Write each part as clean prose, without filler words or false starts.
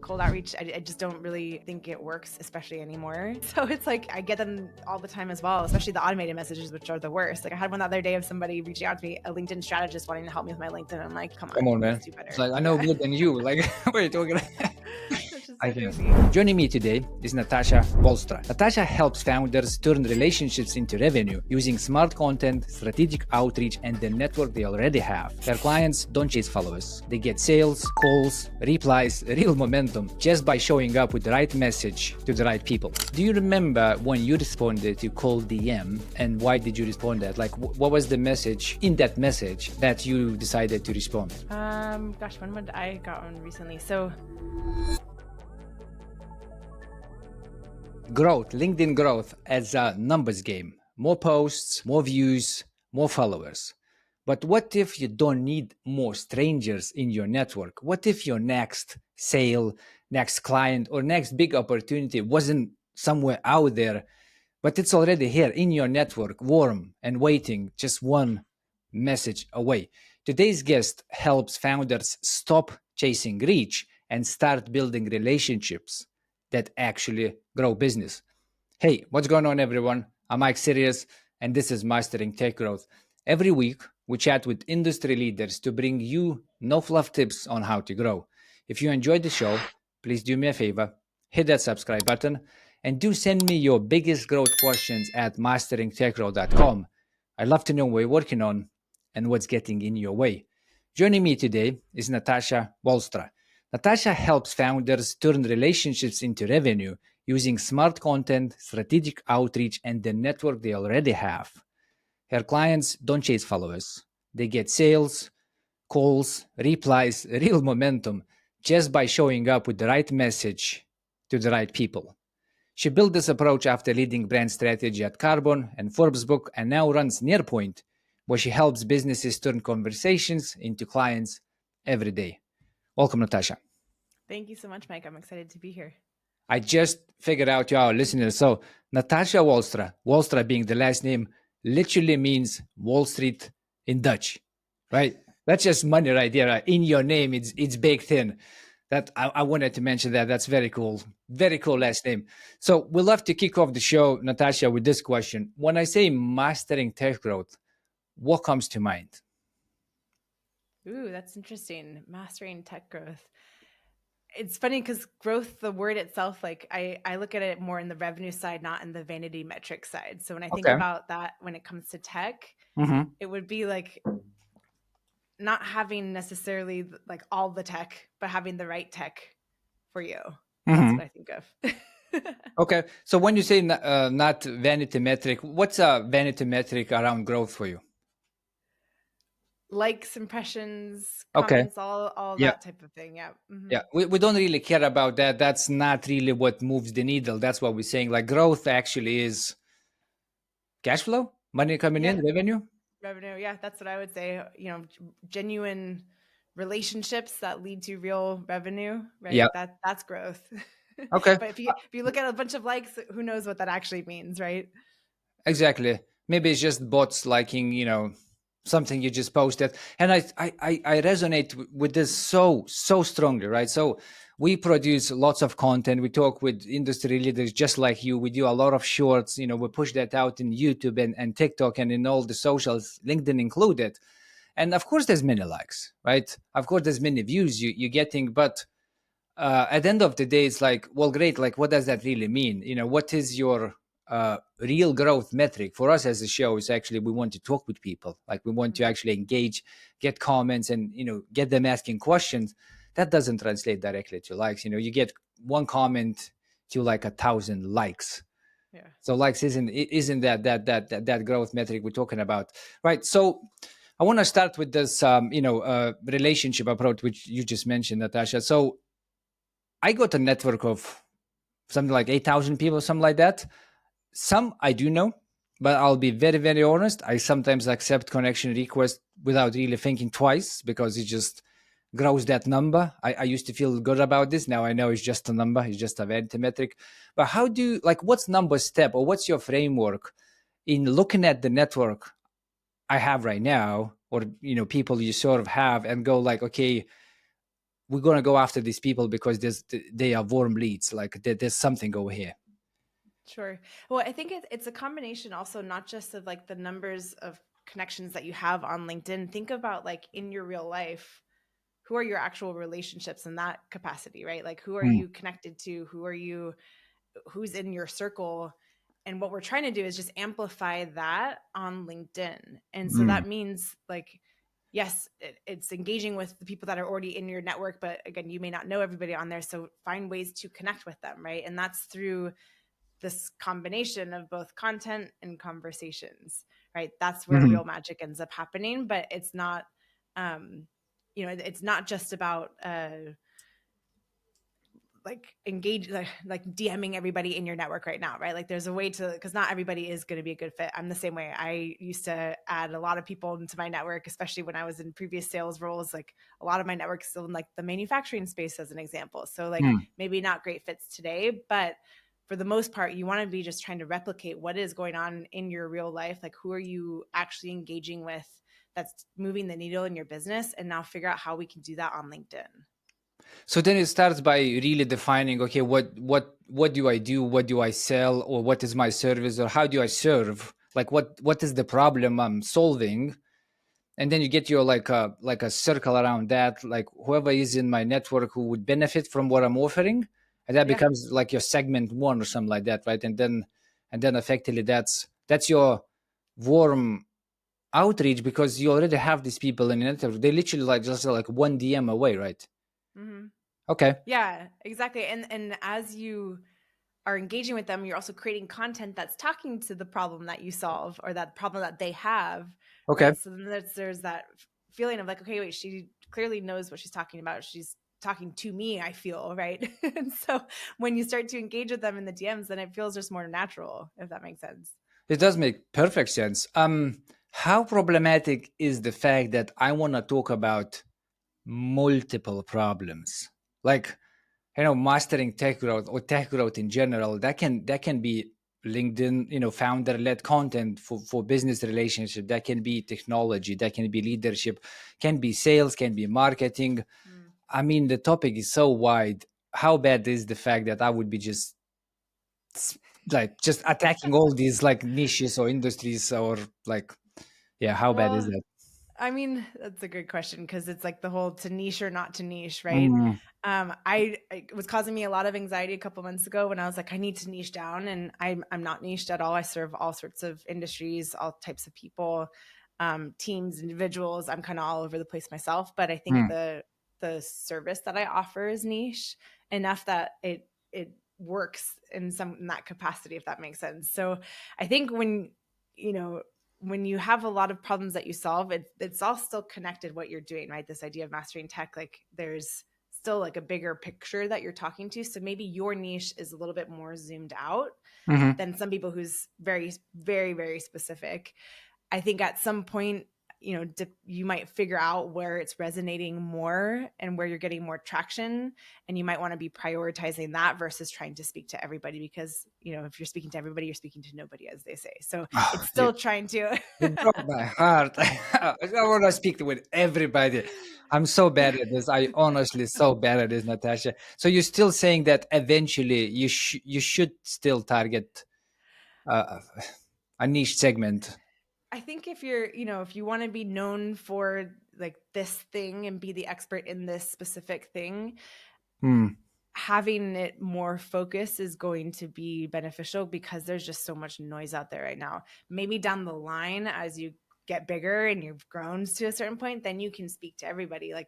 Cold outreach, I just don't really think it works, especially anymore. So it's like I get them all the time as well, especially the automated messages, which are the worst. Like I had one the other day of somebody reaching out to me, a LinkedIn strategist wanting to help me with my LinkedIn. I'm like, come Come on, on, man. let's do It's better. like I know Yeah. more than you. Like, what are you talking about? Which is I so can. crazy. Joining me today is Natasha. Natasha helps founders turn relationships into revenue using smart content, strategic outreach, and the network they already have. Her clients don't chase followers. They get sales, calls, replies, real momentum just by showing up with the right message to the right people. Do you remember when you responded to cold DM, and why did you respond that? Like, what was the message in that message that you decided to respond? Gosh, when would I got one recently? So Growth, LinkedIn growth as a numbers game. More posts, more views, more followers. But what if you don't need more strangers in your network? What if your next sale, next client, or next big opportunity wasn't somewhere out there, but it's already here in your network, warm and waiting, just one message away? Today's guest helps founders stop chasing reach and start building relationships that actually grow business. Hey, what's going on, everyone? I'm Mike Sirius, and this is Mastering Tech Growth. Every week, we chat with industry leaders to bring you no fluff tips on how to grow. If you enjoyed the show, please do me a favor, hit that subscribe button, and do send me your biggest growth questions at masteringtechgrowth.com. I'd love to know what you're working on and what's getting in your way. Joining me today is Natasha Bolstra. Natasha helps founders turn relationships into revenue using smart content, strategic outreach, and the network they already have. Her clients don't chase followers. They get sales, calls, replies, real momentum just by showing up with the right message to the right people. She built this approach after leading brand strategy at Carbon and Forbes Book, and now runs Nearpoint, where she helps businesses turn conversations into clients every day. Welcome, Natasha. thank you so much, Mike. I'm excited to be here. I just figured out to our listeners. So Natasha Wallstra being the last name, literally means Wall Street in Dutch, right? That's just money right there. In your name, it's baked in. That I wanted to mention that. That's very cool. Very cool last name. So we'll love to kick off the show, Natasha, with this question. When I say mastering tech growth, what comes to mind? Ooh, that's interesting. Mastering tech growth. It's funny because growth, the word itself, like I look at it more in the revenue side, not in the vanity metric side. So when I think Okay. about that, when it comes to tech, Mm-hmm. it would be like not having necessarily like all the tech, but having the right tech for you. That's Mm-hmm. what I think of. Okay. So when you say not vanity metric, what's a vanity metric around growth for you? Likes, impressions, Okay. comments, all Yeah. that type of thing. Yeah. Yeah. We don't really care about that. That's not really what moves the needle. That's what we're saying. Like growth actually is cash flow, money coming Yeah. in, revenue. Revenue. Yeah. That's what I would say. Genuine relationships that lead to real revenue, Yeah. right? That's growth. Okay. But if you look at a bunch of likes, who knows what that actually means, right? Exactly. Maybe it's just bots liking, something you just posted. And I resonate with this so strongly, right? So we produce lots of content. We talk with industry leaders just like you. We do a lot of shorts, we push that out in YouTube and TikTok and in all the socials, LinkedIn included. And of course there's many likes, right? Of course there's many views you're getting, but at the end of the day, it's like, well, great. Like, what does that really mean? What is your real growth metric for us as a show? Is actually we want to talk with people. Like, we want to actually engage, get comments, and get them asking questions. That doesn't translate directly to likes. You get one comment to like 1,000 likes. Yeah. So likes isn't that growth metric we're talking about, right? So I want to start with this, relationship approach, which you just mentioned, Natasha. So I got a network of something like 8,000 people, something like that. Some I do know, but I'll be very, very honest. I sometimes accept connection requests without really thinking twice because it just grows that number. I used to feel good about this. Now I know it's just a number, it's just a vanity metric. But how do you, like, what's number step or what's your framework in looking at the network I have right now or, people you sort of have and go like, okay, we're going to go after these people because they are warm leads, like there's something over here? Sure. Well, I think it's a combination also, not just of like the numbers of connections that you have on LinkedIn. Think about like in your real life, who are your actual relationships in that capacity, right? Like who are you connected to? Who's in your circle? And what we're trying to do is just amplify that on LinkedIn. And so that means like, yes, it's engaging with the people that are already in your network, but again, you may not know everybody on there. So find ways to connect with them, right? And that's through this combination of both content and conversations, right? That's where real magic ends up happening. But it's not, it's not just about like engage, like DMing everybody in your network right now, right? Like there's a way to, because not everybody is going to be a good fit. I'm the same way. I used to add a lot of people into my network, especially when I was in previous sales roles. Like a lot of my network still in like the manufacturing space as an example. So like maybe not great fits today, but for the most part, you want to be just trying to replicate what is going on in your real life. Like who are you actually engaging with that's moving the needle in your business, and now figure out how we can do that on LinkedIn. So then it starts by really defining, okay, what do I do? What do I sell? Or what is my service? Or how do I serve? Like what is the problem I'm solving? And then you get your like a circle around that, like whoever is in my network who would benefit from what I'm offering. And that becomes like your segment one or something like that, right? And then effectively that's your warm outreach, because you already have these people in your network. They literally like just like one DM away, right? Okay. Yeah, exactly. And as you are engaging with them, you're also creating content that's talking to the problem that you solve or that problem that they have. Okay. Right. So then there's that feeling of like, okay, wait, she clearly knows what she's talking about. She's talking to me, I feel, right? And so when you start to engage with them in the DMs, then it feels just more natural, if that makes sense. It does make perfect sense. How problematic is the fact that I want to talk about multiple problems? Like, mastering tech growth or tech growth in general, that can be LinkedIn, founder-led content for business relationship. That can be technology, that can be leadership, can be sales, can be marketing. I mean, the topic is so wide. How bad is the fact that I would be just attacking all these like niches or industries, or like, yeah, how bad is Well, that? I mean, that's a good question, because it's like the whole to niche or not to niche, right? It was causing me a lot of anxiety a couple months ago when I was like, I need to niche down, and I'm not niched at all. I serve all sorts of industries, all types of people, teams, individuals. I'm kind of all over the place myself, but I think the service that I offer is niche enough that it works in that capacity, if that makes sense. So I think when you have a lot of problems that you solve, it's all still connected what you're doing, right? This idea of mastering tech, like there's still like a bigger picture that you're talking to. So maybe your niche is a little bit more zoomed out than some people who's very, very, very specific. I think at some point, you might figure out where it's resonating more and where you're getting more traction. And you might want to be prioritizing that versus trying to speak to everybody, because, if you're speaking to everybody, you're speaking to nobody, as they say. So it's still trying to. It broke my heart. I want to speak with everybody. I'm so bad at this. I honestly so bad at this, Natasha. So you're still saying that eventually you should still target a niche segment. I think if if you want to be known for like this thing and be the expert in this specific thing, having it more focused is going to be beneficial, because there's just so much noise out there right now. Maybe down the line, as you get bigger and you've grown to a certain point, then you can speak to everybody. Like,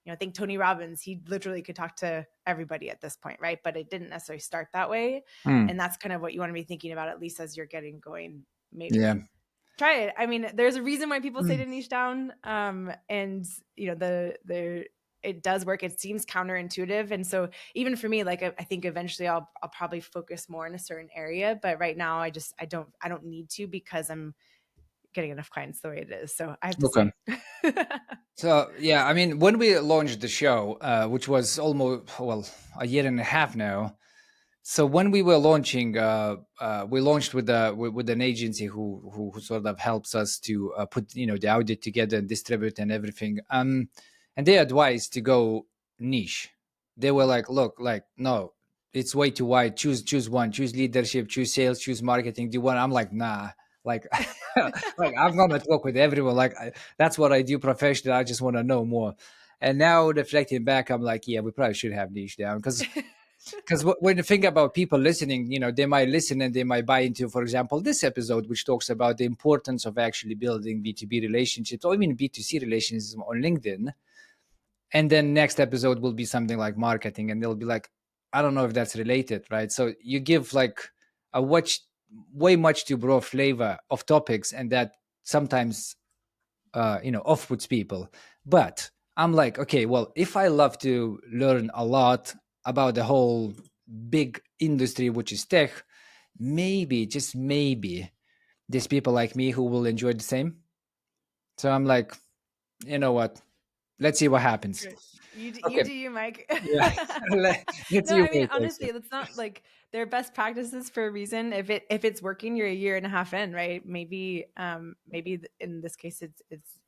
I think Tony Robbins, he literally could talk to everybody at this point, right? But it didn't necessarily start that way. And that's kind of what you want to be thinking about, at least as you're getting going. Maybe. Yeah. Try it. I mean, there's a reason why people say to niche down. And it does work. It seems counterintuitive. And so even for me, like, I think eventually I'll probably focus more in a certain area, but right now I don't need to, because I'm getting enough clients the way it is. So I have to see. So, yeah, I mean, when we launched the show, which was almost, a year and a half now. So when we were launching, we launched with an agency who sort of helps us to put the audio together and distribute and everything. And they advised to go niche. They were like, look, like, no, it's way too wide. Choose one. Choose leadership. Choose sales. Choose marketing. Do one. I'm like, nah. Like, like I'm gonna talk with everyone. Like, that's what I do professionally. I just want to know more. And now reflecting back, I'm like, yeah, we probably should have niche down because when you think about people listening, they might listen and they might buy into, for example, this episode, which talks about the importance of actually building B2B relationships or even B2C relationships on LinkedIn. And then next episode will be something like marketing, and they'll be like, I don't know if that's related, right? So you give like a way much too broad flavor of topics, and that sometimes off-puts people. But I'm like, okay, well, if I love to learn a lot about the whole big industry, which is tech, maybe, just maybe, there's people like me who will enjoy the same. So I'm like, you know what? Let's see what happens. Good. You Okay. do you, Mike. Yeah. Let's No, see I what mean it takes. honestly, that's not like they're best practices for a reason. If it's working, you're a year and a half in, right? Maybe in this case it's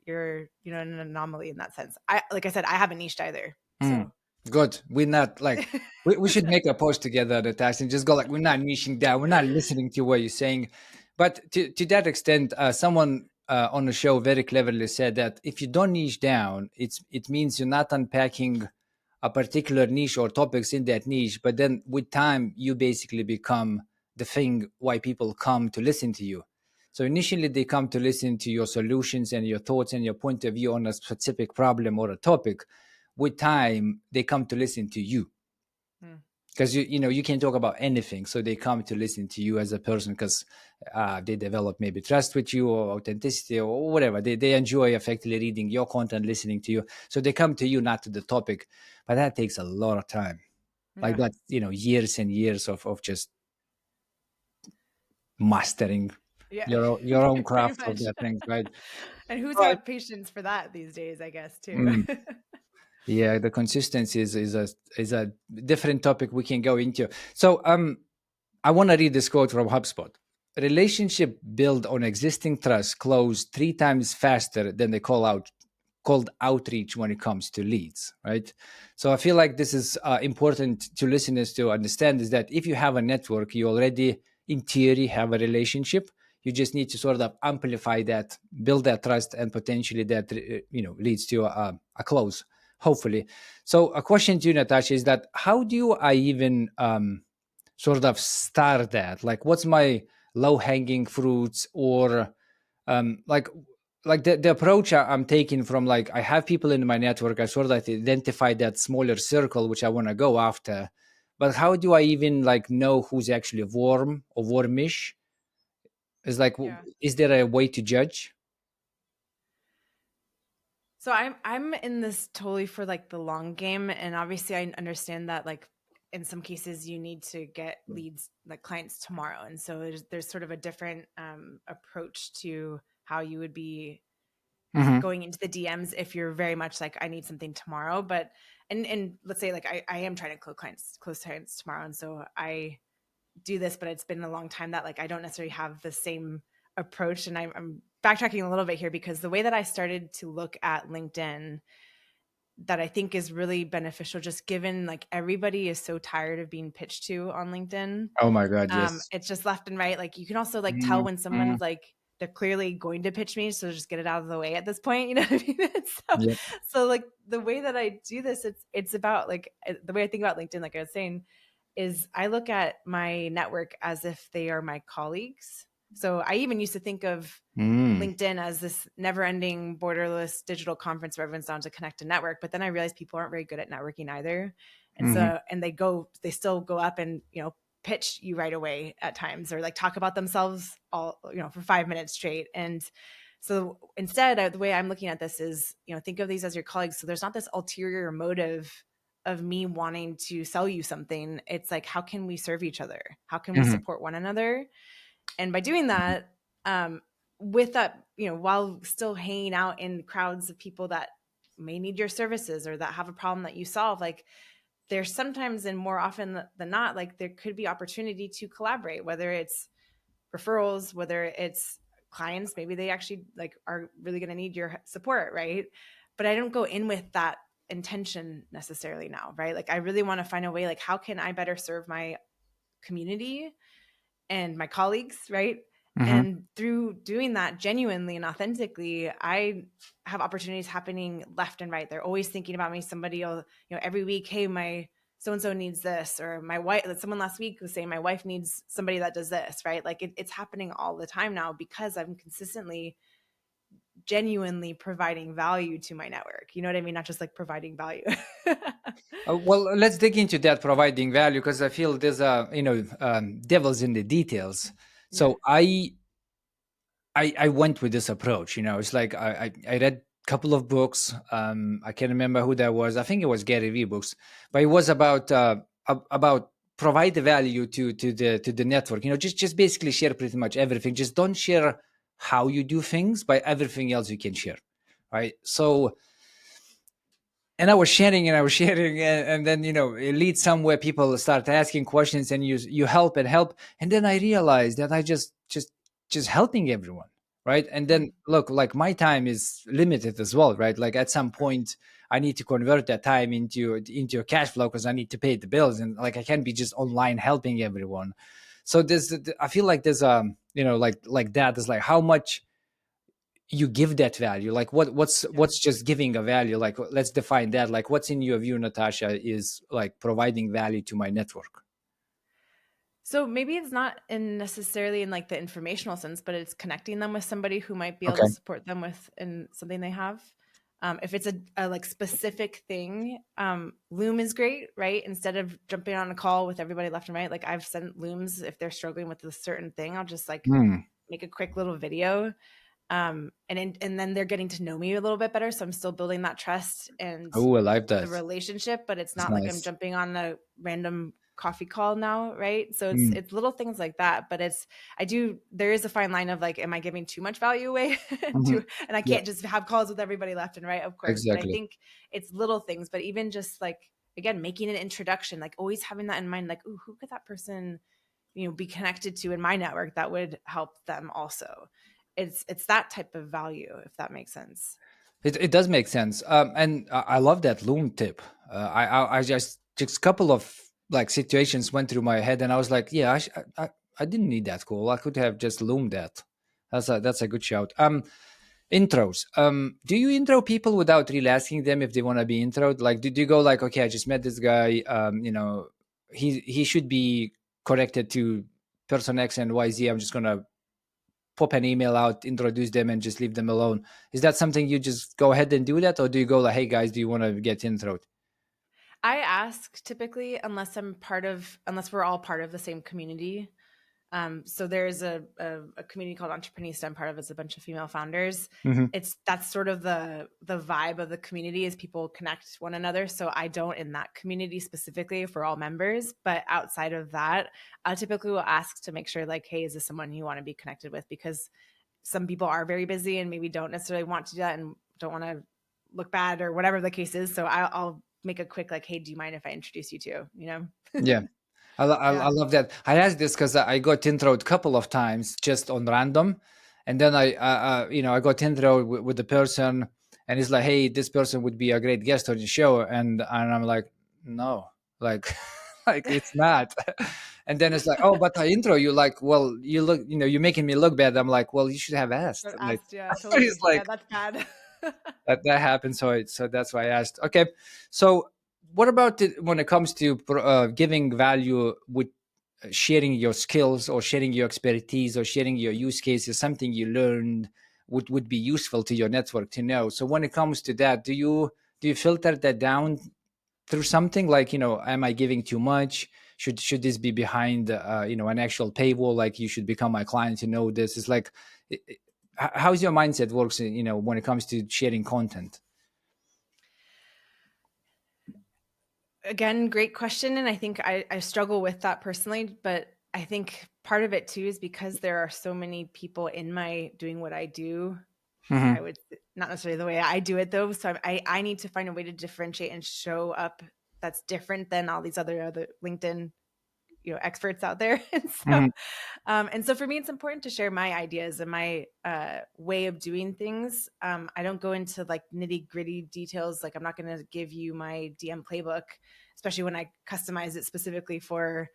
you're an anomaly in that sense. Like I said, I haven't niched either. Mm, So good. We're not like we should make a post together, Natasha, and just go like, we're not niching down, we're not listening to what you're saying. But to that extent, someone on the show very cleverly said that if you don't niche down, it means you're not unpacking a particular niche or topics in that niche. But then with time, you basically become the thing why people come to listen to you. So initially, they come to listen to your solutions and your thoughts and your point of view on a specific problem or a topic. With time, they come to listen to you hmm. because you can talk about anything. So they come to listen to you as a person because they develop maybe trust with you or authenticity or whatever. They enjoy effectively reading your content, listening to you. So they come to you, not to the topic. But that takes a lot of time. Like Yeah. that, years and years of just mastering Yeah. your own Pretty craft of much. that thing, right? And who's Right. got patience for that these days, I guess, too. Mm. Yeah, the consistency is a different topic we can go into. So I want to read this quote from HubSpot. Relationship built on existing trust close 3 times faster than the called outreach when it comes to leads, right? So I feel like this is important to listeners to understand is that if you have a network, you already in theory have a relationship. You just need to sort of amplify that, build that trust, and potentially that leads to a close, hopefully. So a question to you, Natasha, is that how do I even sort of start that? Like, what's my low hanging fruits or like the approach I'm taking from like I have people in my network. I sort of identify that smaller circle which I want to go after, but how do I even like know who's actually warm or warmish? Is like, Yeah. is there a way to judge? So I'm in this totally for like the long game, and obviously I understand that like in some cases you need to get leads like clients tomorrow, and so there's sort of a different approach to how you would be Hmm. going into the DMs if you're very much like I need something tomorrow. But and let's say like I am trying to close clients tomorrow, and so I do this, but it's been a long time that like I don't necessarily have the same approach. And I'm backtracking a little bit here because the way that I started to look at LinkedIn that I think is really beneficial, just given like everybody is so tired of being pitched to on LinkedIn. Oh my God, yes. It's just left and right. Like you can also like tell when Mhm. someone's like they're clearly going to pitch me, so just get it out of the way at this point. You know what I mean? so, Yep. so like the way that I do this, it's about like the way I think about LinkedIn. Like I was saying, is I look at my network as if they are my colleagues. So I even used to think of Mm. LinkedIn as this never-ending, borderless digital conference where everyone's down to connect and network. But then I realized people aren't very good at networking either, and Hmm. so they still go up and pitch you right away at times, or like talk about themselves all for 5 minutes straight. And so instead, the way I'm looking at this is think of these as your colleagues. So there's not this ulterior motive of me wanting to sell you something. It's like, how can we serve each other? How can we Hmm. support one another? And by doing that, with that, while still hanging out in crowds of people that may need your services or that have a problem that you solve, like there's sometimes and more often than not, like there could be opportunity to collaborate, whether it's referrals, whether it's clients, maybe they actually like are really going to need your support, right? But I don't go in with that intention necessarily now, right? Like I really want to find a way, like how can I better serve my community and my colleagues, right? Hmm. And through doing that genuinely and authentically, I have opportunities happening left and right. They're always thinking about me. Somebody will, every week, hey, my so-and-so needs this, or my wife, someone last week was saying my wife needs somebody that does this, right? Like it's happening all the time now because I'm consistently, genuinely providing value to my network. You know what I mean? Not just like providing value. Well, let's dig into that providing value because I feel there's a devil's in the details. Yeah. So I went with this approach. It's like I read a couple of books. I can't remember who that was. I think it was Gary Vee books, but it was about provide the value to the network. Just basically share pretty much everything. Just don't share how you do things, but everything else you can share, right? So, and I was sharing and I was sharing, and then it leads somewhere. People start asking questions, and you help and help, and then I realized that I just helping everyone, right? And then Mm. look, like my time is limited as well, right? Like at some point, I need to convert that time into a cash flow because I need to pay the bills, and like I can't be just online helping everyone. So I feel like there's like that is like how much you give that value, like Yeah. what's just giving a value, like let's define that, like what's in your view, Natasha, is like providing value to my network. So maybe it's not in necessarily in like the informational sense, but it's connecting them with somebody who might be able to Okay. support them with in something they have. If it's a like specific thing, Loom is great, right? Instead of jumping on a call with everybody left and right, like I've sent Looms if they're struggling with a certain thing, I'll just like Hmm. make a quick little video, and then they're getting to know me a little bit better. So I'm still building that trust and Oh, I like the that. relationship, but it's It's not like I'm nice. jumping on a random coffee call now, right? So it's Hmm. it's little things like that, but there is a fine line of like, am I giving too much value away? Hmm. And I Yeah, can't just have calls with everybody left and right, of course. But I exactly. think it's little things, but even just like again, making an introduction, like always having that in mind, like, ooh, who could that person, be connected to in my network that would help them also. It's that type of value, if that makes sense. It does make sense. And I love that Loom tip. I just a couple of like situations went through my head, and I was like, yeah, I didn't need that call. I could have just loomed that. That's a good shout. Intros. Do you intro people without really asking them if they want to be introed? Like, do you go like, okay, I just met this guy. He should be corrected to person X and Y Z. I'm just gonna pop an email out, introduce them, and just leave them alone. Is that something you just go ahead and do that, or do you go like, hey guys, do you want to get introed? I ask typically unless we're all part of the same community. So there's a community called Entreprenista. I'm part of. It's a bunch of female founders. Hmm. That's sort of the vibe of the community is people connect one another. So I don't in that community specifically for all members, but outside of that, I typically will ask to make sure like, hey, is this someone you want to be connected with? Because some people are very busy and maybe don't necessarily want to do that and don't want to look bad or whatever the case is. So I'll make a quick like, hey, do you mind if I introduce you to, Yeah. I Yeah. love that. I asked this because I got introed a couple of times just on random, and then I got introed with the person, and he's like, "Hey, this person would be a great guest on the show," and I'm like, "No, like, like it's not." And then it's like, "Oh, but I intro you." Like, well, you're making me look bad. I'm like, "Well, you should have asked." But And asked, yeah, he's totally. like, Yeah, that's bad. that happened, so that's why I asked. Okay, so what about when it comes to giving value with sharing your skills or sharing your expertise or sharing your use cases, something you learned would be useful to your network to know. So when it comes to that, do you filter that down through something like, am I giving too much? Should this be behind an actual paywall? Like, you should become my client to know this. It's like, how's your mindset works, when it comes to sharing content? Again, great question. And I think I struggle with that personally, but I think part of it too is because there are so many people in my doing what I do. I Hmm. would not necessarily the way I do it though. So I need to find a way to differentiate and show up that's different than all these other LinkedIn experts out there. Hmm. And so for me, it's important to share my ideas and my way of doing things. I don't go into like nitty gritty details. Like I'm not going to give you my DM playbook, especially when I customize it specifically for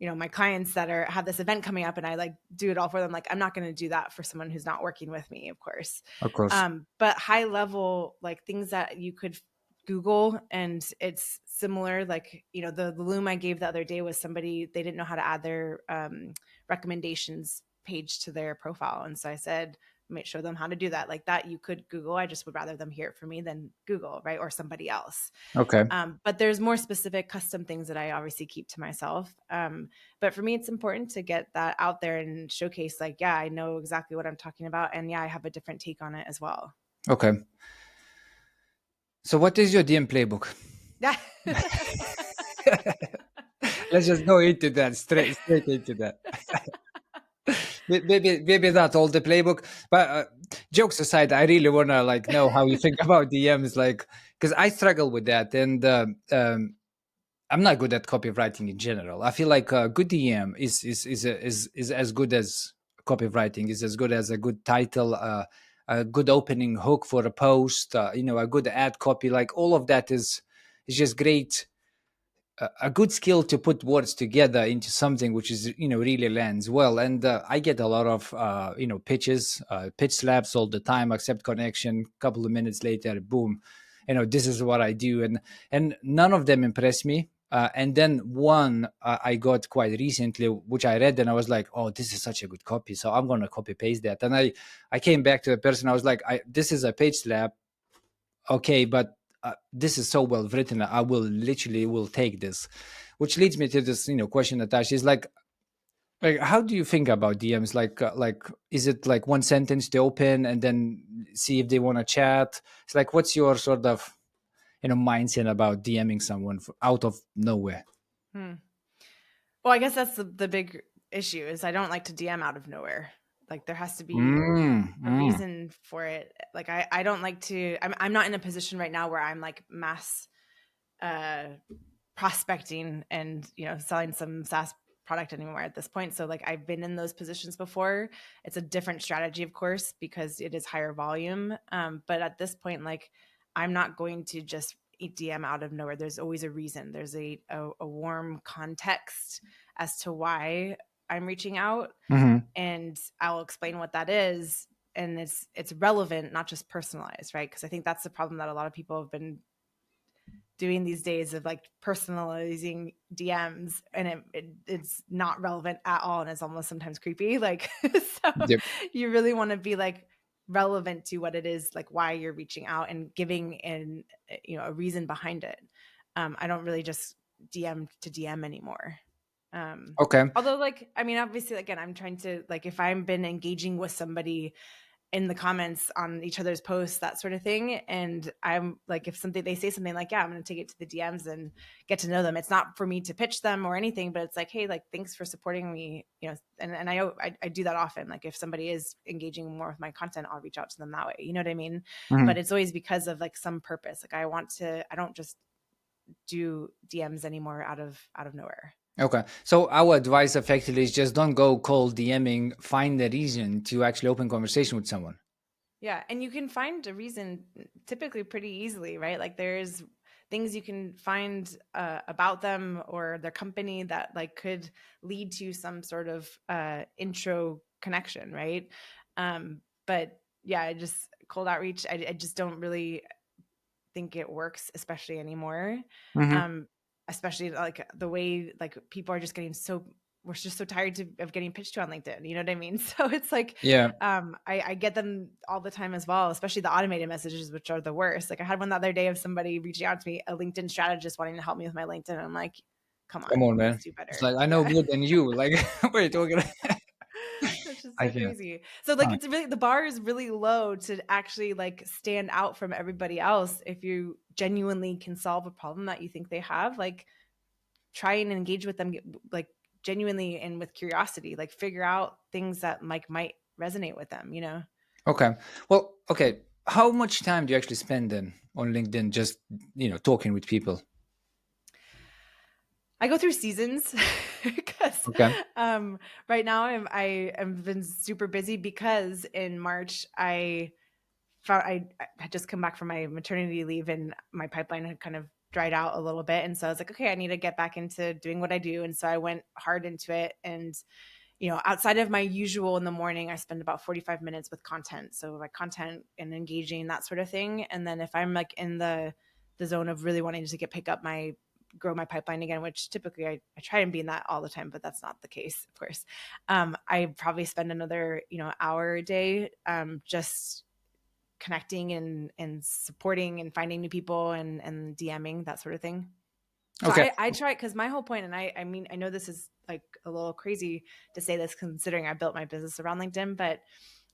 my clients that have this event coming up, and I like do it all for them. Like I'm not going to do that for someone who's not working with me, of course. Of course. But high level, like things that you could Google, and it's similar. Like the loom I gave the other day was somebody, they didn't know how to add their recommendations page to their profile, and so I said, show them how to do that. Like that you could Google. I just would rather them hear it from me than Google, right? Or somebody else. Okay. But there's more specific custom things that I obviously keep to myself. But for me, it's important to get that out there and showcase like, yeah, I know exactly what I'm talking about. And yeah, I have a different take on it as well. Okay. So what is your DM playbook? Yeah. Let's just go into that, straight into that. Maybe not all the playbook, but jokes aside, I really want to like know how you think about DMs, like, because I struggle with that, and I'm not good at copywriting in general. I feel like a good DM is as good as copywriting, is as good as a good title, a good opening hook for a post, a good ad copy. Like all of that is just great, a good skill to put words together into something which is really lands well. And I get a lot of pitches, pitch slaps all the time. Accept connection, couple of minutes later, boom, this is what I do, and none of them impress me. And then one I got quite recently, which I read and I was like, oh, this is such a good copy, so I'm gonna copy paste that. And I came back to the person, I was like, this is a page slap, okay, but this is so well written, I will take this. Which leads me to this question, Natasha, is like how do you think about DMs? Like is it like one sentence to open and then see if they want to chat? It's like, what's your sort of mindset about DMing someone out of nowhere? Hmm. Well, I guess that's the big issue is I don't like to DM out of nowhere. Like there has to be a Mm. reason for it. Like I don't like to, I'm not in a position right now where I'm like mass uh prospecting and selling some SaaS product anymore at this point. So like I've been in those positions before. It's a different strategy, of course, because it is higher volume. But at this point, like I'm not going to just DM out of nowhere. There's always a reason. There's a warm context as to why I'm reaching out, Hmm. and I'll explain what that is. And it's relevant, not just personalized, right? Because I think that's the problem that a lot of people have been doing these days of like personalizing DMs, and it's not relevant at all, and it's almost sometimes creepy. Like so Yep. you really want to be like relevant to what it is, like why you're reaching out and giving in a reason behind it. I don't really just DM to DM anymore. Okay. Although like I mean obviously again I'm trying to like if I've been engaging with somebody in the comments on each other's posts, that sort of thing. And I'm like, if they say something like, yeah, I'm going to take it to the DMs and get to know them. It's not for me to pitch them or anything, but it's like, hey, like, thanks for supporting me. And I do that often. Like if somebody is engaging more with my content, I'll reach out to them that way. You know what I mean? Mhm. But it's always because of like some purpose. Like I don't just do DMs anymore out of nowhere. Okay. So our advice effectively is just don't go cold DMing. Find a reason to actually open conversation with someone. Yeah, and you can find a reason typically pretty easily, right? Like there's things you can find about them or their company that like could lead to some sort of intro connection, right? But yeah, I just cold outreach. I just don't really think it works, especially anymore. Hmm. Um, Especially like the way like people are just getting so we're just so tired of getting pitched to on LinkedIn. You know what I mean? So it's like Yeah. I get them all the time as well, especially the automated messages, which are the worst. Like I had one the other day of somebody reaching out to me, a LinkedIn strategist wanting to help me with my LinkedIn. And I'm like, come Come on, on, let's man. do It's better. like I know Yeah. more than you. Like, what are you talking about? That's just I so can't. crazy. So like it's really the bar is really low to actually like stand out from everybody else. If you genuinely can solve a problem that you think they have, like try and engage with them like genuinely and with curiosity, like figure out things that like might resonate with them, Okay. Well, okay. How much time do you actually spend then on LinkedIn just, talking with people? I go through seasons because Okay. right now I have been super busy because in March I had just come back from my maternity leave and my pipeline had kind of dried out a little bit. And so I was like, okay, I need to get back into doing what I do. And so I went hard into it. And, outside of my usual in the morning, I spend about 45 minutes with content. So like content and engaging, that sort of thing. And then if I'm like in the zone of really wanting to pick up grow my pipeline again, which typically I try and be in that all the time, but that's not the case, of course. I probably spend another, hour a day, just connecting and supporting and finding new people and DMing, that sort of thing. So Okay. I try, because my whole point, and I mean, I know this is like a little crazy to say this considering I built my business around LinkedIn, but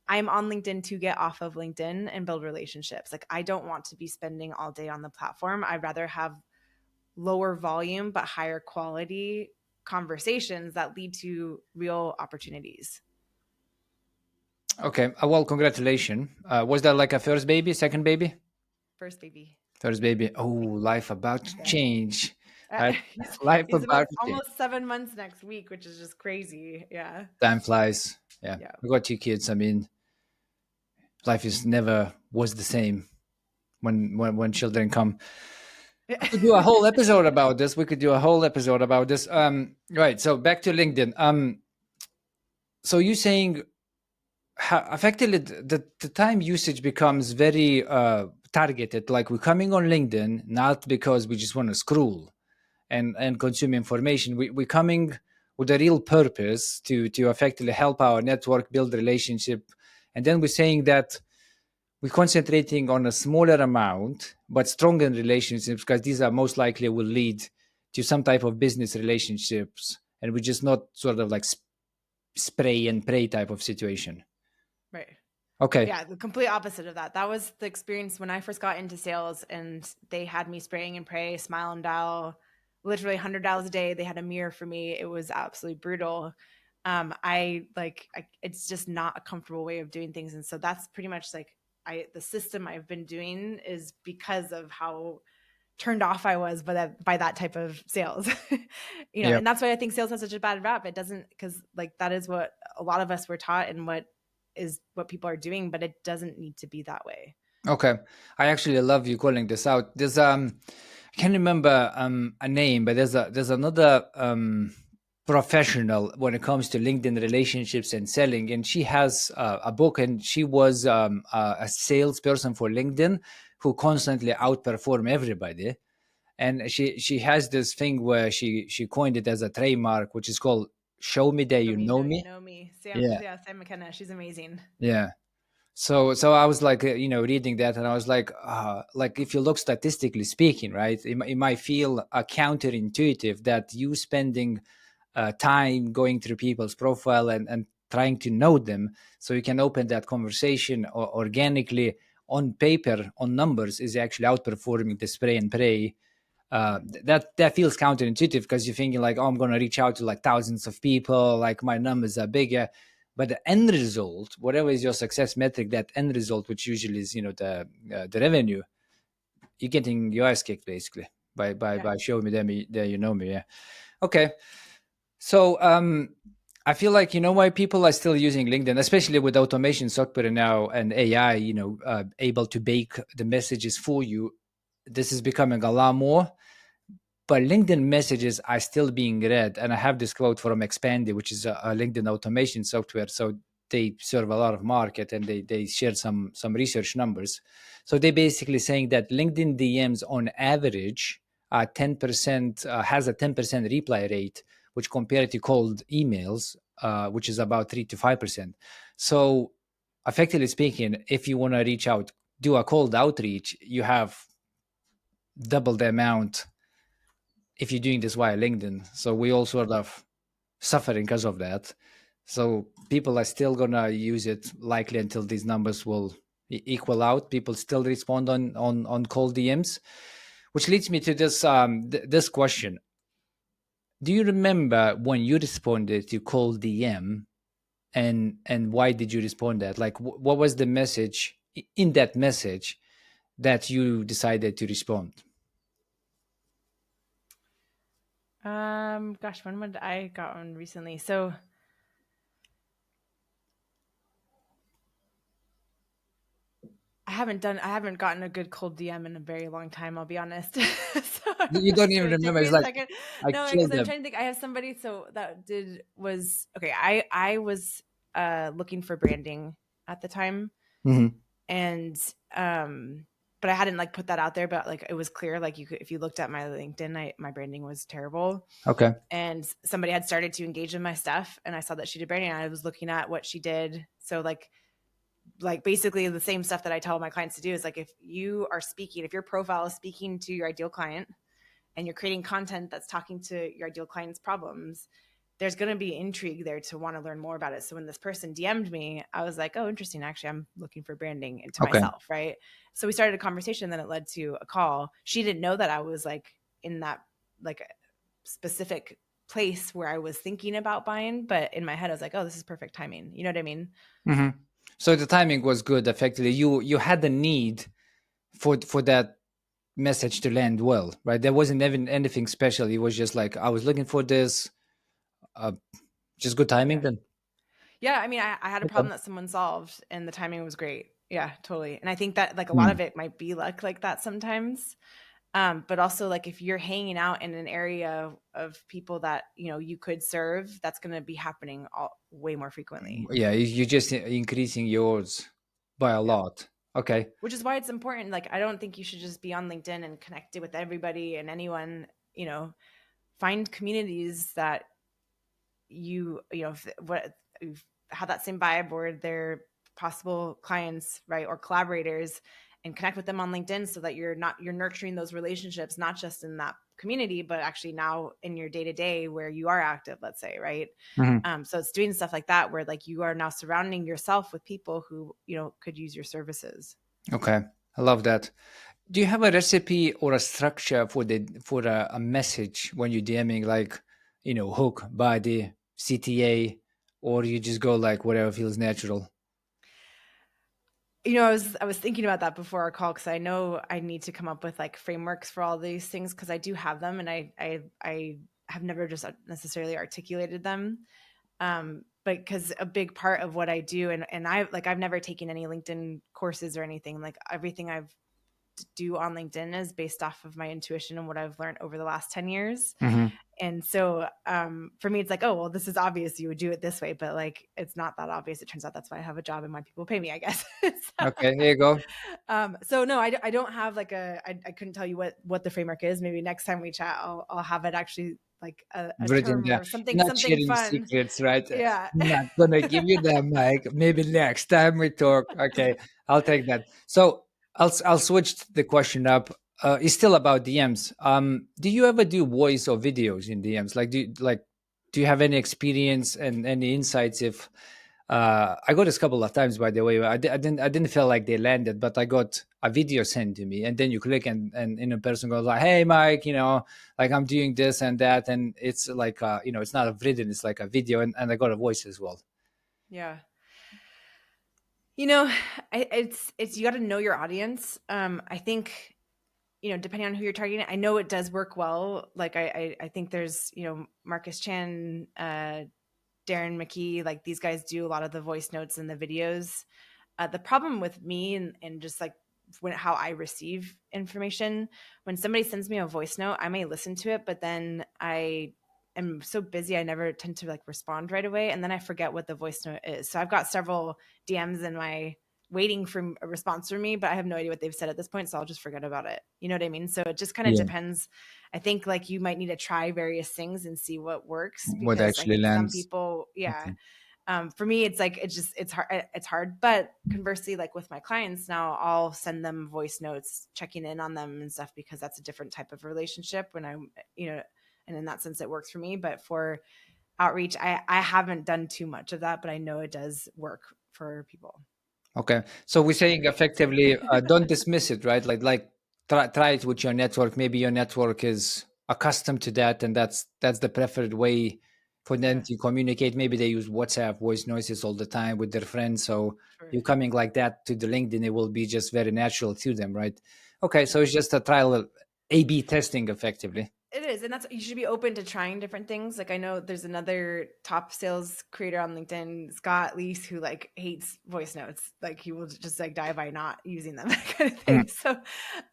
I'm on LinkedIn to get off of LinkedIn and build relationships. Like I don't want to be spending all day on the platform. I'd rather have lower volume but higher quality conversations that lead to real opportunities. Okay. Well, congratulations. Was that like a first baby, second baby? First baby. First baby. Oh, life about to Yeah. change. Uh, Uh, he's life he's about about to change. almost 7 months next week, which is just crazy. Yeah. Time flies. Yeah. Yeah. We got two kids. I mean, life is never was the same when children come. We could do a whole episode about this. We could do a whole episode about this. Right. So back to LinkedIn. So you saying how effectively the time usage becomes very targeted. Like we're coming on LinkedIn not because we just want to scroll and consume information. We're coming with a real purpose to effectively help our network build relationship, and then we're saying that we're concentrating on a smaller amount but stronger relationships because these are most likely will lead to some type of business relationships, and we're just not sort of like spray and pray type of situation. Right. Okay. Yeah, the complete opposite of that. That was the experience when I first got into sales, and they had me spraying and pray, smile and dial, literally 100 dials a day. They had a mirror for me. It was absolutely brutal. It's just not a comfortable way of doing things. And so that's pretty much like the system I've been doing is because of how turned off I was by that type of sales. Yeah. And that's why I think sales has such a bad rap. It doesn't, because like that is what a lot of us were taught and what is what people are doing, but it doesn't need to be that way. Okay. I actually love you calling this out. There's I can't remember a name, but there's another professional when it comes to LinkedIn relationships and selling, and she has a book, and she was a salesperson for LinkedIn who constantly outperform everybody. And she has this thing where she coined it as a trademark, which is called "Show me that Show you me know that you me." know me. Yeah, Sam McKenna. She's amazing. yeah. So I was like, reading that, and I was like if you look statistically speaking, right, it might feel counterintuitive that you spending time going through people's profile and trying to know them, so you can open that conversation organically on paper on numbers is actually outperforming the spray and pray. That feels counterintuitive because you're thinking like, oh, I'm going to reach out to like thousands of people, like my numbers are bigger. But the end result, whatever is your success metric, that end result, which usually is the revenue, you're getting your ass kicked basically Yeah. by showing me that you know me. Yeah. Okay. So I feel like why people are still using LinkedIn, especially with automation software now and AI, able to bake the messages for you. This is becoming a lot more, but LinkedIn messages are still being read. And I have this quote from Expandy, which is a LinkedIn automation software. So they serve a lot of market, and they share some research numbers. So they basically saying that LinkedIn DMs on average are 10% has a 10% reply rate, which compared to cold emails, which is about 3 to 5%. So effectively speaking, if you want to reach out, do a cold outreach, you have double the amount if you're doing this via LinkedIn. So we all sort of suffering because of that. So people are still gonna use it likely until these numbers will equal out. People still respond on cold DMs, which leads me to this this question. Do you remember when you responded to cold DM, and why did you respond that? Like what was the message in that message that you decided to respond? Gosh, when would I got one recently? So I haven't gotten a good cold DM in a very long time, I'll be honest. So You don't it's even gonna take remember. me It's a like second. I No, because killed I'm them. trying to think. I have somebody so that was okay. I was looking for branding at the time, Hmm. and but I hadn't like put that out there, but like it was clear like if you looked at my LinkedIn, my branding was terrible. Okay. And somebody had started to engage in my stuff, and I saw that she did branding, and I was looking at what she did. So like basically the same stuff that I tell my clients to do is like if you are speaking, if your profile is speaking to your ideal client and you're creating content that's talking to your ideal client's problems, there's going to be intrigue there to want to learn more about it. So when this person DM'd me, I was like, oh, interesting. Actually, I'm looking for branding into Okay. myself. Right. So we started a conversation, then it led to a call. She didn't know that I was like in that like specific place where I was thinking about buying, but in my head, I was like, oh, this is perfect timing. You know what I mean? Hmm. So the timing was good. Effectively, you had the need for that message to land well, right? There wasn't even anything special. It was just like I was looking for this. Uh, just good timing Yeah. then. Yeah, I mean, I had a Okay. problem that someone solved, and the timing was great. Yeah, totally. And I think that like a lot Hmm. of it might be luck like that sometimes. But also like if you're hanging out in an area of people that you could serve, that's going to be happening way more frequently. Yeah, you're just increasing yours by a Yep. lot. Okay. Which is why it's important. Like I don't think you should just be on LinkedIn and connected with everybody and anyone. You know, find communities that what have that same vibe or they're possible clients, right, or collaborators, and connect with them on LinkedIn so that you're nurturing those relationships not just in that community but actually now in your day to day where you are active, let's say, right. Hmm. So it's doing stuff like that where like you are now surrounding yourself with people who could use your services. Okay. I love that. Do you have a recipe or a structure for a message when you're DMing, like hook, body, CTA, or you just go like whatever feels natural? I was thinking about that before our call because I know I need to come up with like frameworks for all these things because I do have them and I have never just necessarily articulated them. But because a big part of what I do and I've never taken any LinkedIn courses or anything. Like everything I've do on LinkedIn is based off of my intuition and what I've learned over the last 10 years. Hmm. And so for me, it's like, oh, well, this is obvious. You would do it this way, but like, it's not that obvious. It turns out that's why I have a job and why people pay me, I guess. So, Okay, here you go. so no, I don't have like I couldn't tell you what the framework is. Maybe next time we chat, I'll have it actually like a Written term down. or something, You're not something sharing fun. secrets, right? Yeah. I'm not gonna give you the mic. Maybe next time we talk. Okay, I'll take that. So I'll switch the question up. It's still about DMs. Do you ever do voice or videos in DMs? Do you have any experience and any insights if I got this a couple of times, by the way. I didn't feel like they landed, but I got a video sent to me, and then you click, and in a person goes like, "Hey, Mike, like I'm doing this and that," and it's like, it's not a written, it's like a video, and I got a voice as well. Yeah. You know, it's you got to know your audience. I think depending on who you're targeting, I know it does work well. Like I think there's Marcus Chan, Darren McKee, like these guys do a lot of the voice notes and the videos. The problem with me and just like how I receive information, when somebody sends me a voice note, I may listen to it, but then I am so busy I never tend to like respond right away, and then I forget what the voice note is. So I've got several DMs in my waiting for a response from me, but I have no idea what they've said at this point, so I'll just forget about it. You know what I mean? So it just kind of Yeah, depends. I think like you might need to try various things and see what works what because I actually think some lands. people, yeah, Okay. for me it's like it's hard, but conversely like with my clients now I'll send them voice notes checking in on them and stuff because that's a different type of relationship when I'm and in that sense it works for me. But for outreach, I haven't done too much of that, but I know it does work for people. Okay, so we're saying effectively, don't dismiss it, right? Like try it with your network. Maybe your network is accustomed to that, and that's the preferred way for them Yeah, to communicate. Maybe they use WhatsApp voice noises all the time with their friends. So sure. you coming like that to the LinkedIn, it will be just very natural to them, right? Okay, Yeah. so it's just a trial, A/B testing, effectively. It is, and that's you should be open to trying different things. Like I know there's another top sales creator on LinkedIn, Scott Leese, who like hates voice notes. Like he will just like die by not using them, that kind of Mm. thing. So,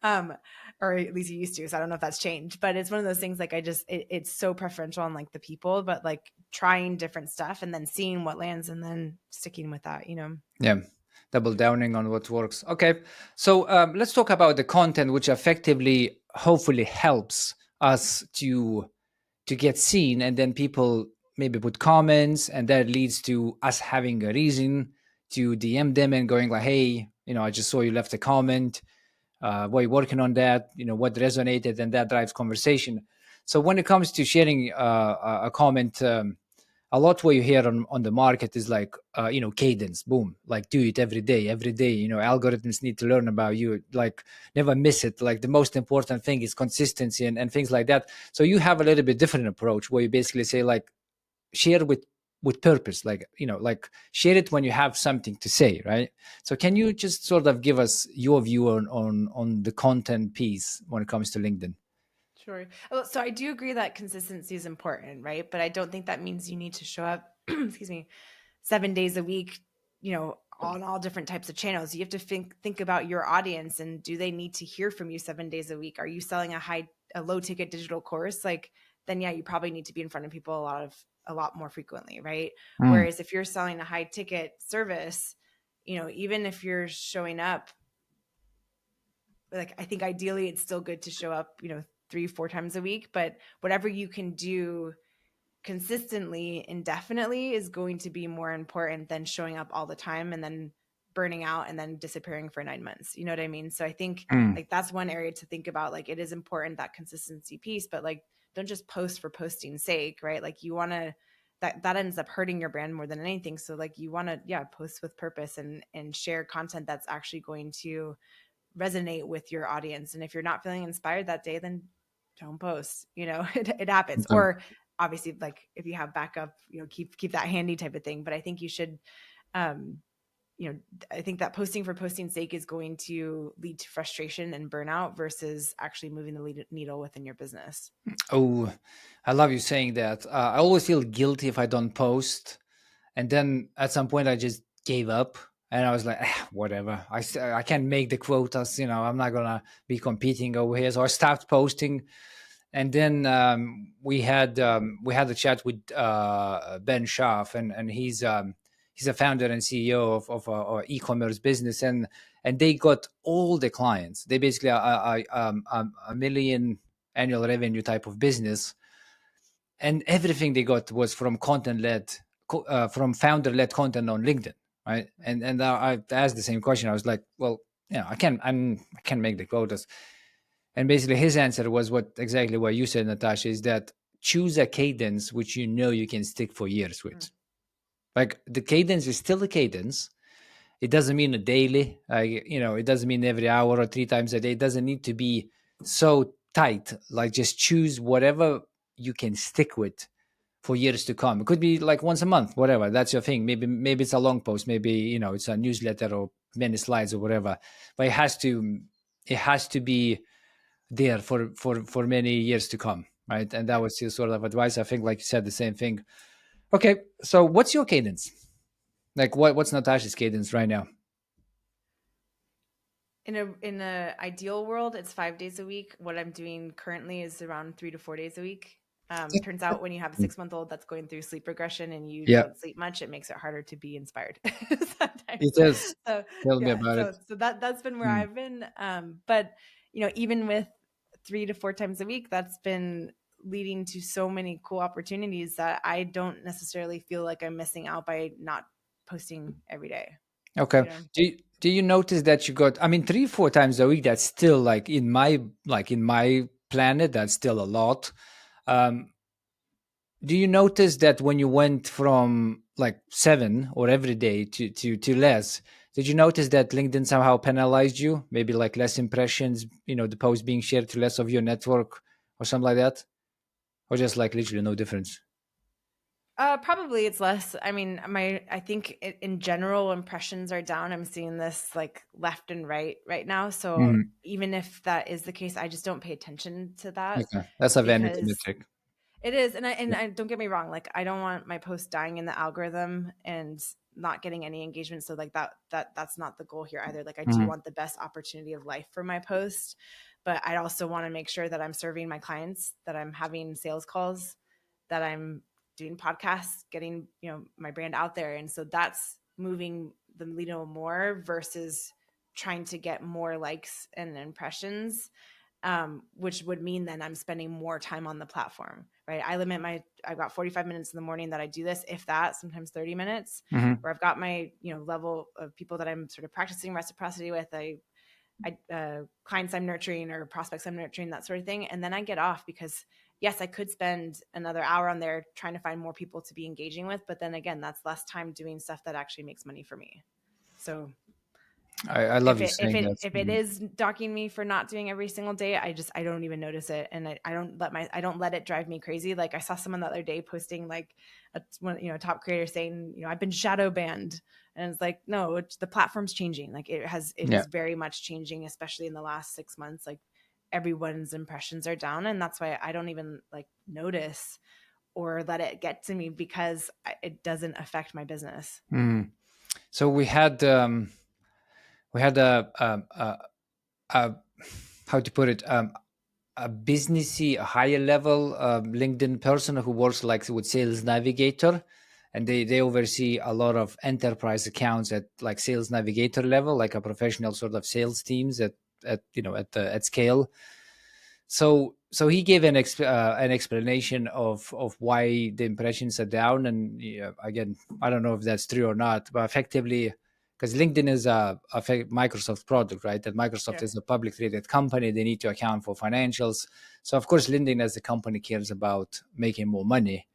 um, or at least he used to. So I don't know if that's changed, but it's one of those things. Like I just it's so preferential on like the people, but like trying different stuff and then seeing what lands and then sticking with that. You know. Yeah, double downing on what works. Okay, so let's talk about the content, which effectively, hopefully, helps us to get seen, and then people maybe put comments, and that leads to us having a reason to DM them and going like, "Hey, I just saw you left a comment. Were you working on that? What resonated?" And that drives conversation. So when it comes to sharing a comment. A lot what you hear on the market is like cadence, boom, like do it every day, algorithms need to learn about you, like never miss it, like the most important thing is consistency and things like that. So you have a little bit different approach where you basically say like share with purpose, like like share it when you have something to say, right? So can you just sort of give us your view on the content piece when it comes to LinkedIn? Sure. Well, so I do agree that consistency is important, right? But I don't think that means you need to show up, excuse me, 7 days a week, on all different types of channels. You have to think about your audience and do they need to hear from you 7 days a week? Are you selling a low ticket digital course? Like then yeah, you probably need to be in front of people a lot more frequently, right? Mm. Whereas if you're selling a high ticket service, even if you're showing up, like I think ideally it's still good to show up, 3 4 times a week, but whatever you can do consistently indefinitely is going to be more important than showing up all the time and then burning out and then disappearing for 9 months. You know what I mean? So I think Mm. like that's one area to think about. Like it is important, that consistency piece, but like don't just post for posting's sake, right? Like you want to that ends up hurting your brand more than anything. So like you want to post with purpose and share content that's actually going to resonate with your audience. And if you're not feeling inspired that day, then don't post. It happens. Okay. Or obviously, like if you have backup, keep that handy type of thing. But I think you should, um, I think that posting for posting's sake is going to lead to frustration and burnout versus actually moving the needle within your business. Oh, I love you saying that. I always feel guilty if I don't post. And then at some point, I just gave up. And I was like, whatever. I can't make the quotas. I'm not going to be competing over here. So I stopped posting. And then we had a chat with Ben Schaff, and he's a founder and CEO of a e-commerce business, and they got all the clients. They basically are a million annual revenue type of business, and everything they got was from content led, from founder led content on LinkedIn, right? And I asked the same question. I was like, well, I can't make the quotas. And basically, his answer was exactly what you said, Natasha, is that choose a cadence which you can stick for years Mm. with. Like the cadence is still a cadence. It doesn't mean a daily, it doesn't mean every hour or 3 times a day. It doesn't need to be so tight. Like just choose whatever you can stick with for years to come. It could be like once a month, whatever. That's your thing. Maybe it's a long post. Maybe it's a newsletter or many slides or whatever. But it has to be there for many years to come, right? And that was his sort of advice. I think, like you said, the same thing. Okay, so what's your cadence? Like, what's Natasha's cadence right now? In a ideal world, it's 5 days a week. What I'm doing currently is around 3 to 4 days a week. Turns out when you have a 6 month old that's going through sleep regression and you Yeah, don't sleep much, it makes it harder to be inspired sometimes. it does. So Tell me yeah, about it. so that's been where Mm. I've been. But even with 3 to 4 times a week, that's been leading to so many cool opportunities that I don't necessarily feel like I'm missing out by not posting every day. Okay. You know. Do you notice that you got? I mean, 3 4 times a week. That's still like in my planet. That's still a lot. Um, do you notice that when you went from like 7 or every day to less, did you notice that LinkedIn somehow penalized you? Maybe like less impressions, the post being shared to less of your network or something like that, or just like literally no difference? Probably it's less. I mean, I think in general impressions are down. I'm seeing this like left and right now. So Mhm. even if that is the case, I just don't pay attention to that Okay, that's a vanity because metric. it is. And Yeah. I don't get me wrong, like I don't want my post dying in the algorithm and not getting any engagement. So like that's not the goal here either. Like I do Mhm. want the best opportunity of life for my post, but I also want to make sure that I'm serving my clients, that I'm having sales calls, that I'm doing podcasts, getting, my brand out there. And so that's moving the needle more versus trying to get more likes and impressions, which would mean then I'm spending more time on the platform, right? I've got 45 minutes in the morning that I do this, if that, sometimes 30 minutes, Mhm. where I've got my, level of people that I'm sort of practicing reciprocity with. Clients I'm nurturing or prospects I'm nurturing, that sort of thing. And then I get off because yes, I could spend another hour on there trying to find more people to be engaging with. But then again, that's less time doing stuff that actually makes money for me. So I love if you it if saying it that. if it Mhm. is docking me for not doing every single day, I don't even notice it, and I don't let it drive me crazy. Like I saw someone the other day posting like a top creator saying, I've been shadow banned, and it's like, no, the platform's changing. Like it Yeah. is very much changing, especially in the last 6 months. Like everyone's impressions are down, and that's why I don't even like notice or let it get to me because it doesn't affect my business. Mhm. So we had a how to put it, a businessy, a higher level LinkedIn person who works like with Sales Navigator, and they oversee a lot of enterprise accounts at like Sales Navigator level, like a professional sort of sales teams at scale. So he gave an explanation of why the impressions are down, and again, I don't know if that's true or not, but effectively, because LinkedIn is a Microsoft product, right? And Microsoft Yeah. is a public traded company; they need to account for financials. So of course, LinkedIn as a company cares about making more money,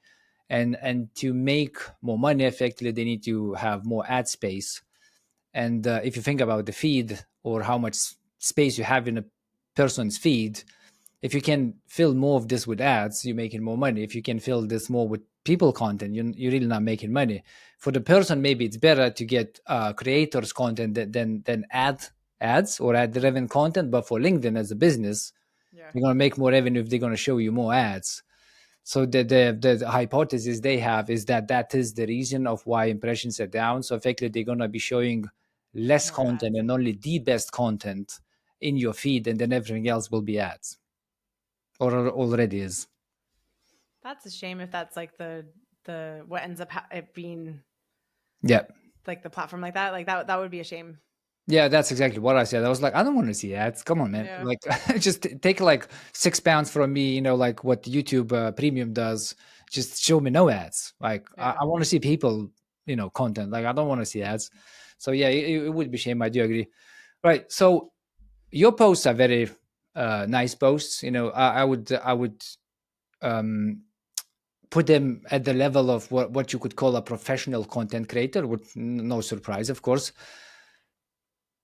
and to make more money, effectively, they need to have more ad space. And if you think about the feed or how much space you have in a person's feed, if you can fill more of this with ads, you're making more money. If you can fill this more with people content, you're really not making money. For the person, maybe it's better to get creators content than ads or ad driven content. But for LinkedIn as a business, Yeah. you're gonna make more revenue if they're gonna show you more ads. So the hypothesis they have is that that is the reason of why impressions are down. So effectively, they're gonna be showing less More ads. content and only the best content in your feed, and then everything else will be ads, or already is. That's a shame if that's like the what ends up it being Yeah. like the platform like that. Like that would be a shame. Yeah, that's exactly what I said. I was like, I don't want to see ads. Come on, man. Yeah. Like, just take like £6 from me, like what YouTube Premium does. Just show me no ads. Like, I, Yeah. I want to see people, content. Like, I don't want to see ads. So, yeah, it would be a shame. I do agree. Right. So, your posts are very nice posts. I would um, put them at the level of what you could call a professional content creator, with no surprise, of course.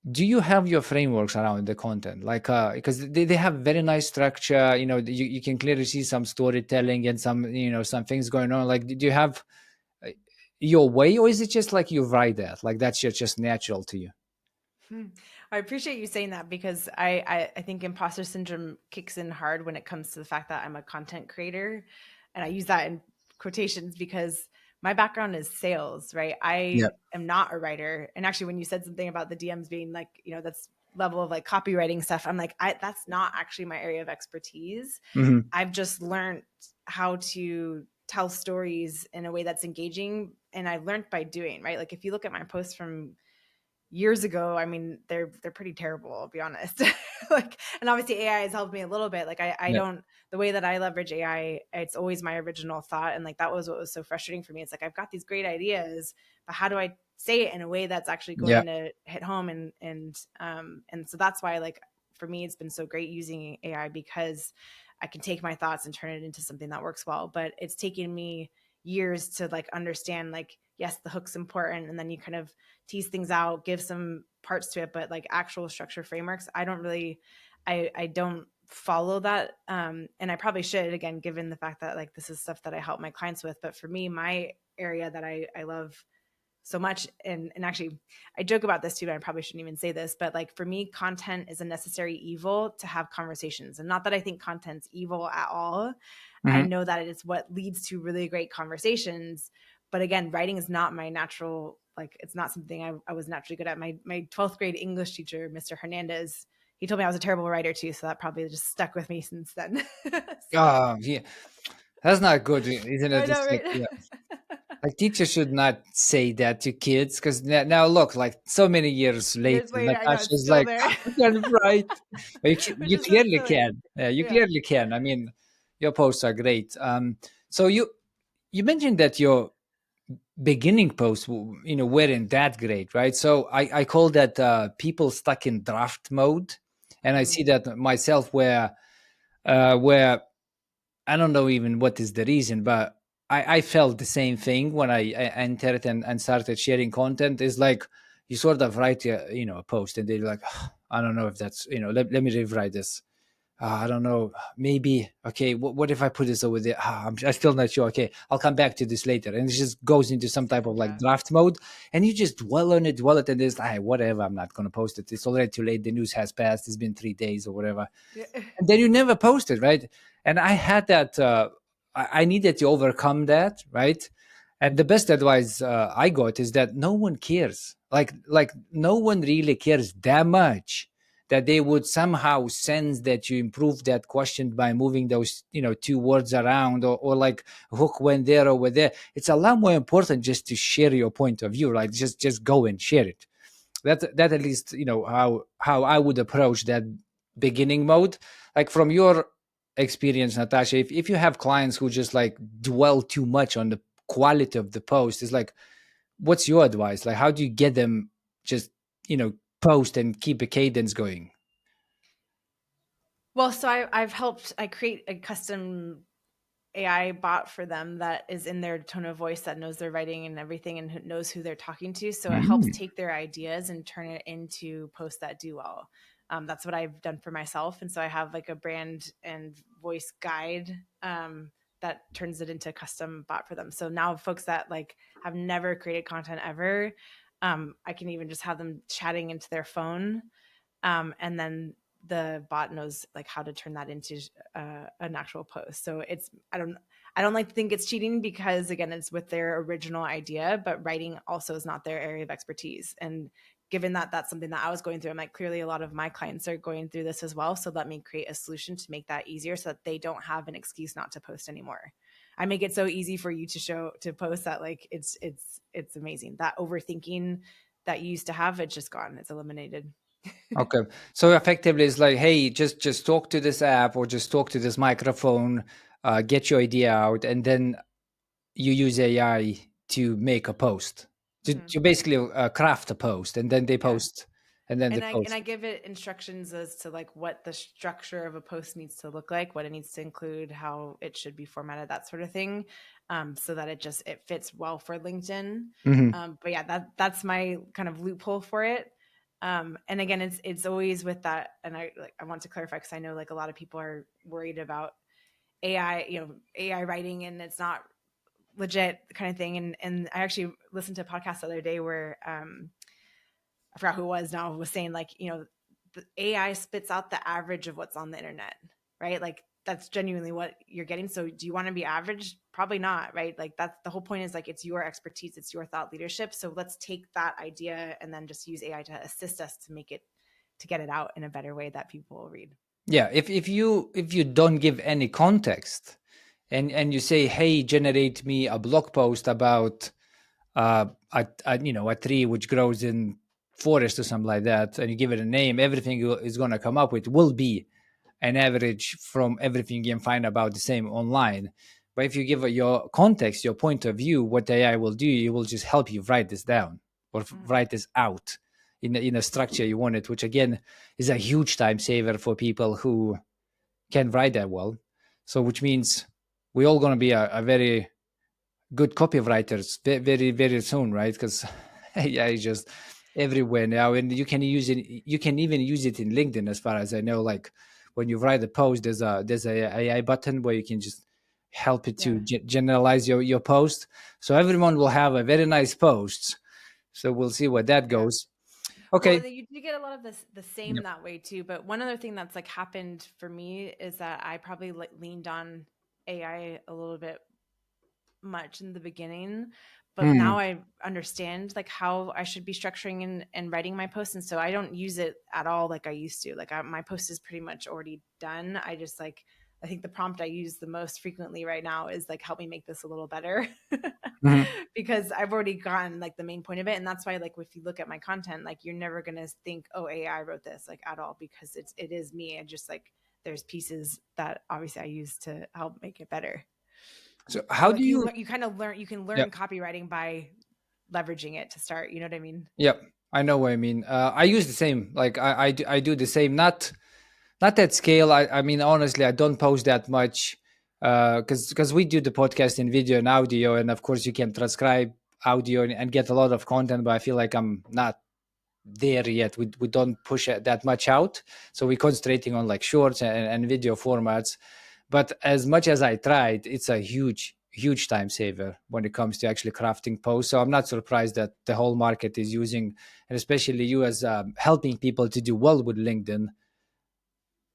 Do you have your frameworks around the content, like because they have very nice structure, you can clearly see some storytelling and some things going on, like, do you have uh, your way, or is it just like you write that, like that's just natural to you? Hmm. I appreciate you saying that because I think imposter syndrome kicks in hard when it comes to the fact that I'm a content creator, and I use that in quotations because my background is sales, right? Yeah. I am not a writer, and actually, when you said something about the DMs being like, that's level of like copywriting stuff, I'm like, that's not actually my area of expertise. Hmm. I've just learned how to tell stories in a way that's engaging, and I learned by doing, right? Like if you look at my posts from years ago, I mean, they're pretty terrible, I'll be honest. Like, and obviously AI has helped me a little bit. Like I Yeah. don't, the way that I leverage AI, it's always my original thought. And like that was what was so frustrating for me. It's like I've got these great ideas, but how do I say it in a way that's actually Yeah. going to hit home? And so that's why, like, for me, it's been so great using AI because I can take my thoughts and turn it into something that works well. But it's taken me years to like understand, like, yes, the hook's important, and then you kind of tease things out, give some parts to it, but like actual structure frameworks, I don't follow that. And I probably should, again, given the fact that like this is stuff that I help my clients with. But for me, my area that I love so much, and actually I joke about this too, but I probably shouldn't even say this, but like for me, content is a necessary evil to have conversations. And not that I think content's evil at all. I Mhm. know that it is what leads to really great conversations. But again, writing is not my natural, like it's not something I was naturally good at. My 12th grade English teacher, Mr. Hernandez, he told me I was a terrible writer too. So that probably just stuck with me since then. So Yeah, that's not good, isn't I it? know, It's like, right? yeah. Like teachers should not say that to kids because now look, like so many years later, Years later, I know it's Natasha's still like, there. I can write. Which You is so clearly silly. can. Yeah, you Yeah. clearly can. I mean, your posts are great. So you mentioned that your beginning posts, weren't that great, right? So I call that people stuck in draft mode, and I Mm. see that myself where I don't know even what is the reason, but I felt the same thing when I entered and started sharing content. Is like you sort of write a post and they're like, I don't know if that's let me rewrite this. I don't know, maybe okay. What if I put this over there? I'm still not sure. Okay, I'll come back to this later, and it just goes into some type of Second like draft. draft mode, and you just dwell on it, dwell it, and it's whatever. I'm not gonna post it. It's already too late. The news has passed. It's been 3 days or whatever, Yeah. and then you never post it, right? And I had that. I needed to overcome that, right? And the best advice I got is that no one cares. Like no one really cares that much that they would somehow sense that you improved that question by moving those two words around, or like hook went there over there. It's a lot more important just to share your point of view, like just go and share it. That at least how I would approach that beginning mode. Like from your experience, Natasha, if you have clients who just like dwell too much on the quality of the post, it's like, what's your advice? Like, how do you get them just post and keep a cadence going? Well, so I've helped. I create a custom AI bot for them that is in their tone of voice, that knows their writing and everything, and knows who they're talking to. So it helps Mm. take their ideas and turn it into posts that do well. That's what I've done for myself. And so I have like a brand and voice guide that turns it into a custom bot for them. So now folks that like have never created content ever, I can even just have them chatting into their phone, and then the bot knows like how to turn that into an actual post. So it's I don't like to think it's cheating, because again, it's with their original idea, but writing also is not their area of expertise. And given that that's something that I was going through, I'm like, clearly a lot of my clients are going through this as well. So let me create a solution to make that easier so that they don't have an excuse not to post anymore. I make it so easy for you to post that like it's amazing. That overthinking that you used to have, it's just gone. It's eliminated. Okay, so effectively, it's like, hey, just talk to this app or just talk to this microphone, get your idea out, and then you use AI to make a post. Mhm. To basically craft a post, and then they Yeah. post, and then they And I post. give it instructions as to like what the structure of a post needs to look like, what it needs to include, how it should be formatted, that sort of thing, so that it fits well for LinkedIn. Mhm. But yeah, that's my kind of loophole for it. And again, it's always with that, and I want to clarify, because I know like a lot of people are worried about AI, AI writing, and it's not legit kind of thing. And I actually listened to a podcast the other day where I forgot who it was now, was saying like, the AI spits out the average of what's on the internet, right? Like that's genuinely what you're getting. So do you want to be average? Probably not, right? Like that's the whole point, is like, it's your expertise, it's your thought leadership. So let's take that idea and then just use AI to assist us to get it out in a better way that people will read. Yeah, if you don't give any context, and you say, hey, generate me a blog post about a tree which grows in forest or something like that, and you give it a name, everything is going to come up with will be an average from everything you can find about the same online. But if you give it your context, your point of view, what AI will do, it will just help you write this down or Mhm. write this out in a structure you want it, which again is a huge time saver for people who can write that well. So, which means we're all going to be a very good copywriters very, very soon, right? Because yeah, it's just everywhere now, and you can use it. You can even use it in LinkedIn, as far as I know. Like when you write a post, there's a AI button where you can just help it to Yeah. generalize your post, so everyone will have a very nice post. So we'll see where that Yeah. goes. Well, Okay. you do get a lot of this the same Yep. that way too. But one other thing that's like happened for me is that I probably leaned on AI a little bit much in the beginning, but now Mm, I understand like how I should be structuring and writing my posts, and so I don't use it at all like I used to. Like my post is pretty much already done. I just like I think the prompt I use the most frequently right now is like help me make this a little better mhm. because I've already gotten like the main point of it, and that's why like if you look at my content, like you're never gonna think, oh, AI wrote this like at all, because it is me, and just like there's pieces that obviously I use to help make it better. So So how do like you? you kind of learn, you can Yep. learn copywriting by leveraging it to start. You know what I mean? Yep. I know what I mean. I use the same. Like I do the same. Not at scale. I mean, honestly, I don't post that much because we do the podcast in video and audio, and of course you can transcribe audio and get a lot of content. But I feel like I'm not there yet. We don't push it that much out, so we're concentrating on like shorts and video formats. But as much as I tried, it's a huge time saver when it comes to actually crafting posts. So I'm not surprised that the whole market is using, and especially you as helping people to do well with LinkedIn.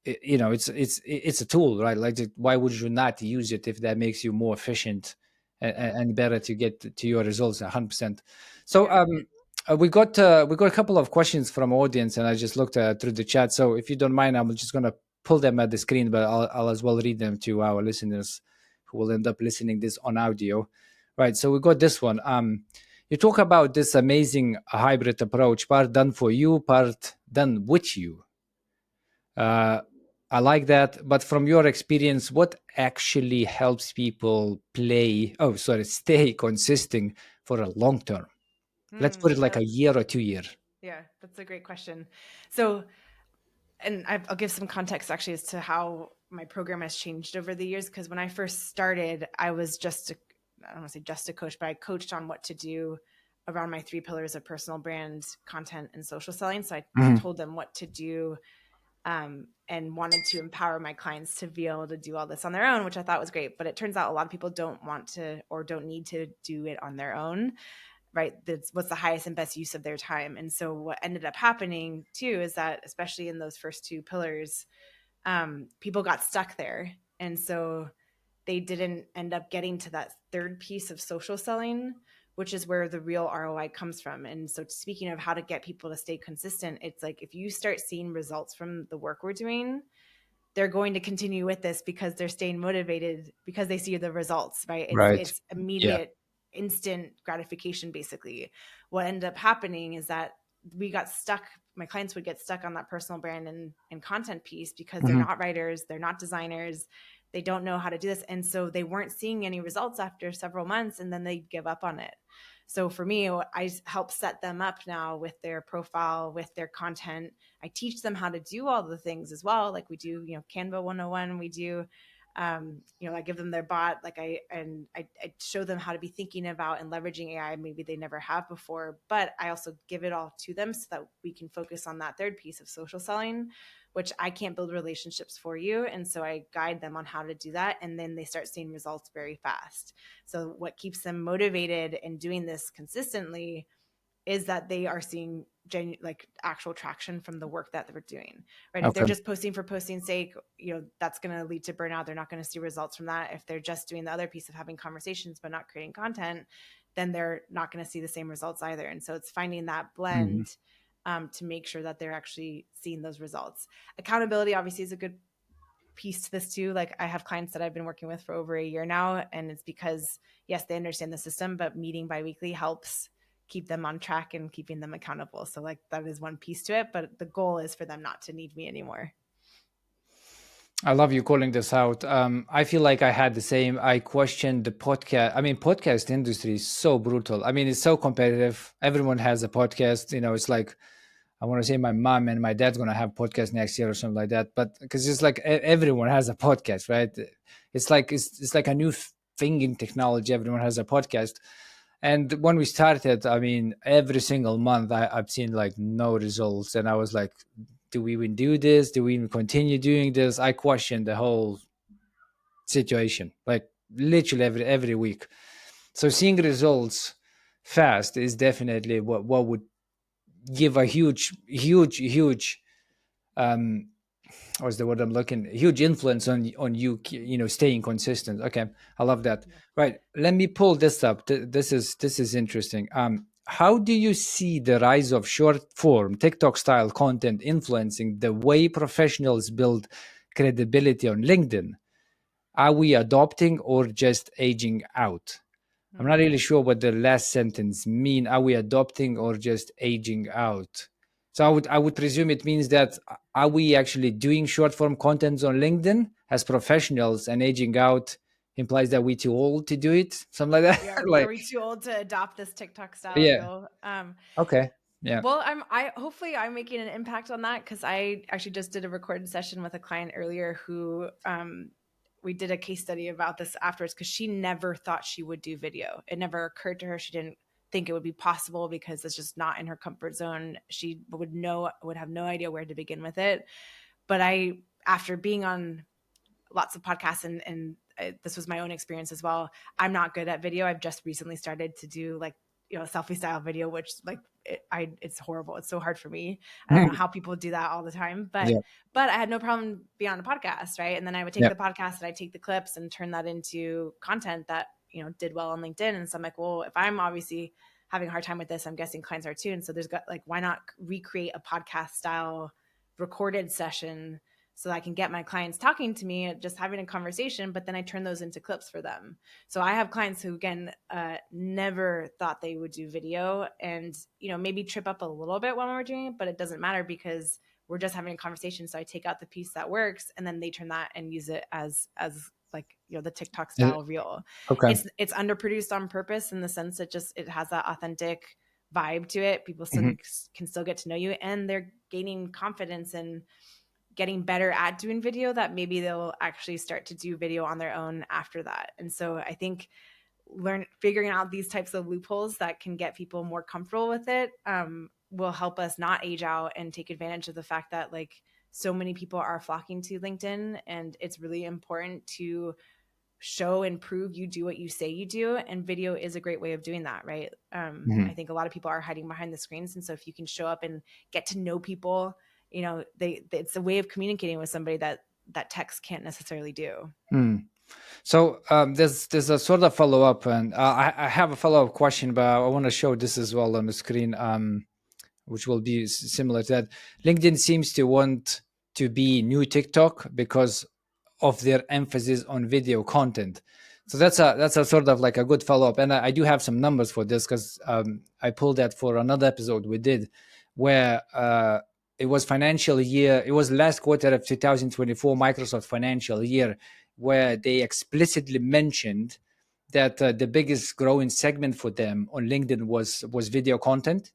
It's a tool, right? Like, why would you not use it if that makes you more efficient Yeah. and better to get to your results 100%. So Yeah. we got a couple of questions from audience, and I just looked through the chat. So if you don't mind, I'm just gonna pull them at the screen, but I'll as well read them to our listeners who will end up listening this on audio. Right. So we got this one. You talk about this amazing hybrid approach, part done for you, part done with you. Uh, I like that. But from your experience, what actually helps people stay consistent for a long term? Let's put it like a year or 2 year. Yeah, that's a great question. So, and I'll give some context actually as to how my program has changed over the years. Because when I first started, I was I don't want to say just a coach, but I coached on what to do around my three pillars of personal brand, content, and social selling. So I Mhm. told them what to do, and wanted to empower my clients to be able to do all this on their own, which I thought was great. But it turns out a lot of people don't want to or don't need to do it on their own, right? That's what's the highest and best use of their time. And so what ended up happening too is that, especially in those first two pillars, people got stuck there. And so they didn't end up getting to that third piece of social selling, which is where the real ROI comes from. And so, speaking of how to get people to stay consistent, it's like if you start seeing results from the work we're doing, they're going to continue with this because they're staying motivated because they see the results, right? Right. It's Yeah. immediate, instant gratification. Basically, what ended up happening is that we got stuck. My clients would get stuck on that personal brand and content piece because they're Mhm. not writers, they're not designers, they don't know how to do this, and so they weren't seeing any results after several months, and then they'd give up on it. So for me, I help set them up now with their profile, with their content. I teach them how to do all the things as well. Like we do, Canva 101, we do, I give them their bot, like I show them how to be thinking about and leveraging AI. Maybe they never have before, but I also give it all to them so that we can focus on that third piece of social selling, which I can't build relationships for you. And so I guide them on how to do that. And then they start seeing results very fast. So what keeps them motivated and doing this consistently is that they are seeing like actual traction from the work that they're doing, right? If they're Okay. just posting for posting's sake, that's going to lead to burnout. They're not going to see results from that. If they're just doing the other piece of having conversations but not creating content, then they're not going to see the same results either. And so it's finding that Mhm. blend, to make sure that they're actually seeing those results. Accountability obviously is a good piece to this too. Like I have clients that I've been working with for over a year now, and it's because yes, they understand the system, but meeting biweekly helps keep them on track and keeping them accountable. So like that is one piece to it, but the goal is for them not to need me anymore. I love you calling this out. I feel like I had the same. I questioned the podcast. I mean, podcast industry is so brutal. I mean, it's so competitive. Everyone has a podcast. It's like I want to say my mom and my dad's gonna have podcast next year or something like that. But because it's like everyone has a podcast, right? It's like a new thing in technology. Everyone has a podcast. And when we started, I mean, every single month I've seen like no results, and I was like, do we even do this? Do we even continue doing this? I question the whole situation, like literally every week. So seeing results fast is definitely what would give a huge um what's the word I'm looking, huge influence on you, you know, staying consistent. Okay, I love that. Yeah. Right, let me pull this up. This is interesting. How do you see the rise of short form TikTok style content influencing the way professionals build credibility on LinkedIn? Are we adopting or just aging out? I'm not Hmm. really sure what the last sentence mean. Are we adopting or just aging out? So I would presume it means that are we actually doing short form contents on LinkedIn as professionals, and aging out implies that we too old to do it, something like that. Yeah. Are Like, we too old to adopt this TikTok style yeah, reel? okay, yeah. Well, I hopefully I'm making an impact on that, because I actually just did a recorded session with a client earlier who we did a case study about this afterwards, because she never thought she would do video. It never occurred to her. She didn't think it would be possible because it's just not in her comfort zone. She would have no idea where to begin with it. But after being on lots of podcasts, and this was my own experience as well. I'm not good at video. I've just recently started to do, like, selfie style video, which, like, it's horrible. It's so hard for me. I don't know Mhm. how people do that all the time, but Yeah, I had no problem being on a podcast, right? And then I would take yeah. the podcast and I take the clips and turn that into content that did well on LinkedIn. And so I'm like, well, if I'm obviously having a hard time with this, I'm guessing clients are too. And so there's got, like, why not recreate a podcast style recorded session so I can get my clients talking to me, just having a conversation, but then I turn those into clips for them. So I have clients who, again, never thought they would do video, and, maybe trip up a little bit when we're doing it, but it doesn't matter because we're just having a conversation. So I take out the piece that works, and then they turn that and use it as like, the TikTok Uh, style reel. Okay. It's underproduced on purpose, in the sense that just it has that authentic vibe to it. People still Mhm. can still get to know you, and they're gaining confidence and getting better at doing video, that maybe they'll actually start to do video on their own after that. And so I think figuring out these types of loopholes that can get people more comfortable with it will help us not age out and take advantage of the fact that, like, so many people are flocking to LinkedIn, and it's really important to show and prove you do what you say you do, and video is a great way of doing that, right? I Mhm. think a lot of people are hiding behind the screens, and so if you can show up and get to know people, it's a way of communicating with somebody that text can't necessarily do. Mm. So there's a sort of follow up, and I have a follow up question, but I want to show this as well on the screen. Which will be similar to that. LinkedIn seems to want to be new TikTok because of their emphasis on video content. So that's a sort of like a good follow up, and I do have some numbers for this because I pulled that for another episode we did, where it was financial year. It was last quarter of 2024 Microsoft financial year, where they explicitly mentioned that the biggest growing segment for them on LinkedIn was video content.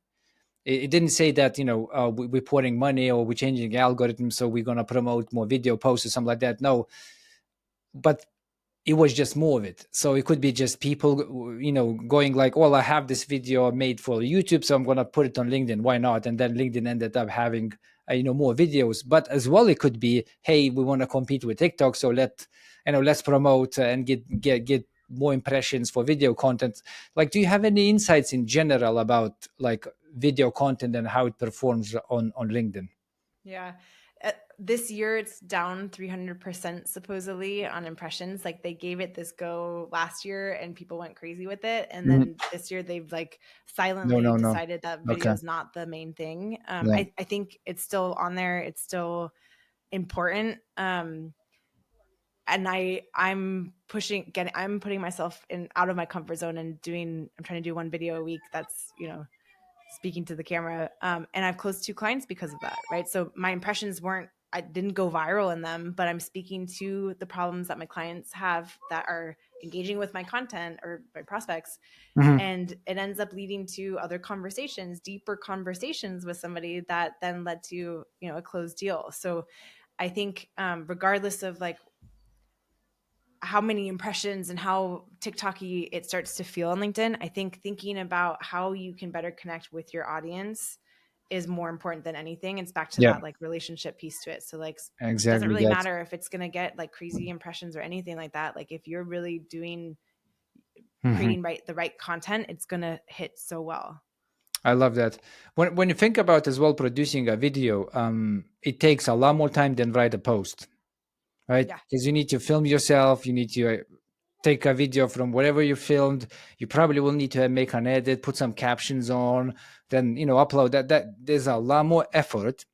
It didn't say that we're pouring money or we're changing algorithms so we're going to promote more video posts or something like that. No, but it was just more of it. So it could be just people going like, well, I have this video made for YouTube, so I'm going to put it on LinkedIn, why not? And then LinkedIn ended up having more videos. But as well, it could be, hey, we want to compete with TikTok, so let's promote and get more impressions for video content. Like, do you have any insights in general about like video content and how it performs on LinkedIn? Yeah. This year it's down 300% supposedly on impressions. Like, they gave it this go last year and people went crazy with it. And Mhm. then this year they've, like, No, silently no, no. decided that video Okay. is not the main thing. Yeah. I think it's still on there. It's still important. And I'm putting myself in out of my comfort zone and I'm trying to do one video a week that's, speaking to the camera. And I've closed 2 clients because of that, right? So my impressions I didn't go viral in them, but I'm speaking to the problems that my clients have that are engaging with my content or my prospects. Mhm. And it ends up leading to other conversations, deeper conversations with somebody that then led to, a closed deal. So I think, regardless of, like, how many impressions and how TikToky it starts to feel on LinkedIn, I think thinking about how you can better connect with your audience is more important than anything. It's back to Yeah, that like relationship piece to it. So like, it doesn't exactly really that. matter if it's going to get like crazy impressions or anything like that. Like if you're really doing, Mhm. creating the right content, it's going to hit so well. I love that. When you think about as well producing a video, it takes a lot more time than write a post, right? Yeah. Because you need to film yourself, you need to take a video from whatever you filmed. You probably will need to make an edit, put some captions on, then upload that. That there's a lot more effort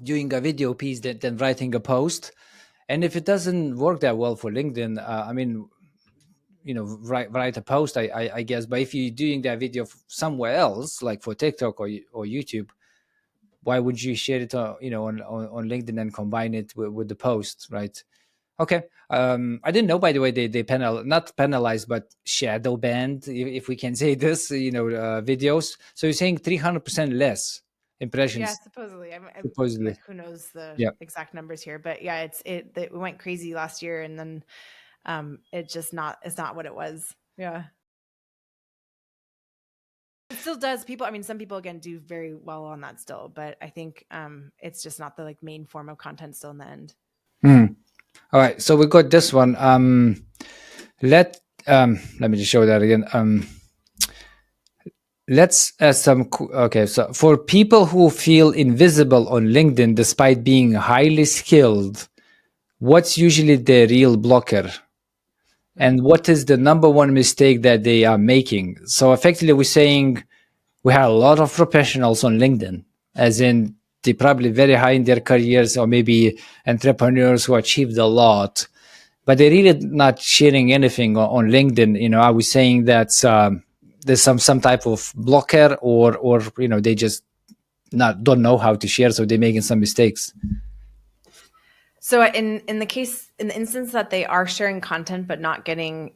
doing a video piece than writing a post. And if it doesn't work that well for LinkedIn, I mean, write a post, I guess. But if you're doing that video somewhere else, like for TikTok or YouTube, why would you share it on LinkedIn and combine it with the post, right? Okay. I didn't know, by the way, they not penalize, but shadow banned, if we can say this, videos. So you're saying 300% less Yeah, impressions, supposedly. supposedly. Who knows the Yeah. exact numbers here, but yeah, it went crazy last year, and then it's not what it was. Yeah. It still does. People, I mean, some people again do very well on that still, but I think it's just not the like main form of content still in the end. Mhm. All right. So we got this one. Let me just show that again. Let's okay. So for people who feel invisible on LinkedIn despite being highly skilled, what's usually the real blocker? And what is the number one mistake that they are making? So effectively, we're saying we have a lot of professionals on LinkedIn, as in they're probably very high in their careers, or maybe entrepreneurs who achieved a lot, but they're really not sharing anything on LinkedIn. Are we saying that there's some type of blocker, or they just not don't know how to share, so they're making some mistakes? So in the instance that they are sharing content but not getting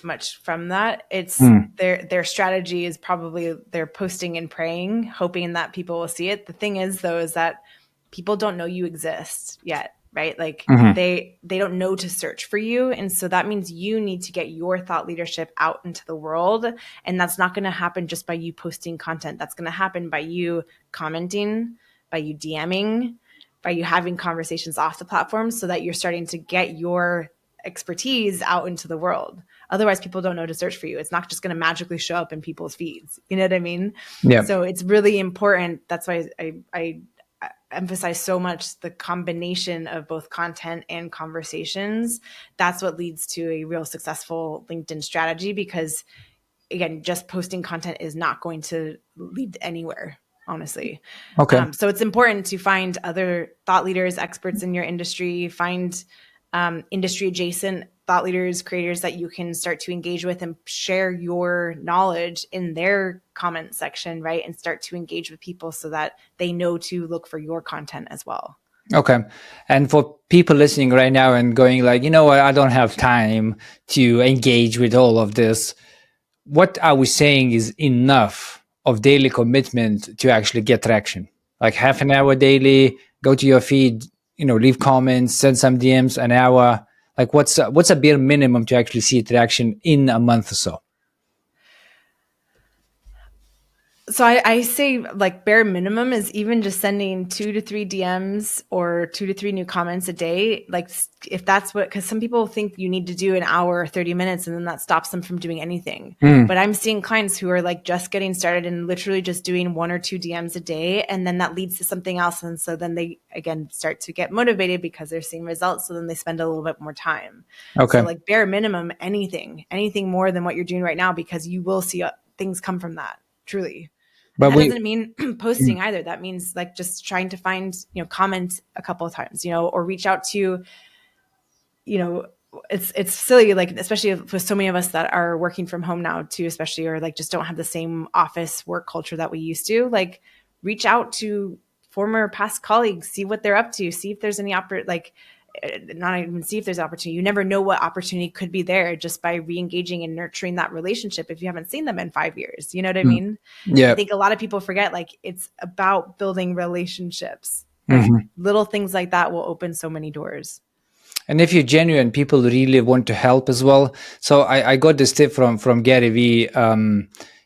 much from that, it's their strategy is probably they're posting and praying, hoping that people will see it. The thing is though, is that people don't know you exist yet, right? Like they don't know to search for you, and so that means you need to get your thought leadership out into the world, and that's not going to happen just by you posting content. That's going to happen by you commenting, by you DMing, by you having conversations off the platform, so that you're starting to get your expertise out into the world. Otherwise, people don't know to search for you. It's not just going to magically show up in people's feeds. You know what I mean? Yeah. So it's really important. That's why I emphasize so much the combination of both content and conversations. That's what leads to a real successful LinkedIn strategy, because again, just posting content is not going to lead anywhere, honestly. Okay. So it's important to find other thought leaders, experts in your industry, find industry adjacent thought leaders, creators that you can start to engage with and share your knowledge in their comment section, right? And start to engage with people so that they know to look for your content as well. Okay. And for people listening right now and going like, you know what, I don't have time to engage with all of this, what are we saying is enough of daily commitment to actually get traction? Like half an hour daily, go to your feed, leave comments, send some DMs, an hour. Like what's a bare minimum to actually see traction in a month or so? So I say like bare minimum is even just sending 2 to 3 DMs or 2 to 3 new comments a day. Like if that's what, because some people think you need to do an hour or 30 minutes and then that stops them from doing anything. But I'm seeing clients who are like just getting started and literally just doing 1 or 2 DMs a day. And then that leads to something else. And so then they again start to get motivated because they're seeing results. So then they spend a little bit more time. Okay. So like bare minimum, anything more than what you're doing right now, because you will see things come from that, truly. And that doesn't mean posting either. That means like just trying to find, comment a couple of times, or reach out to, it's silly, like, especially with so many of us that are working from home now too, especially, or like just don't have the same office work culture that we used to, like reach out to former past colleagues, see what they're up to, see if there's any not even see if there's opportunity. You never know what opportunity could be there just by re-engaging and nurturing that relationship if you haven't seen them in 5 years. You know what I mean? Yeah. I think a lot of people forget, like, it's about building relationships. Like little things like that will open so many doors. And if you're genuine, people really want to help as well. So I got this tip from Gary Vee.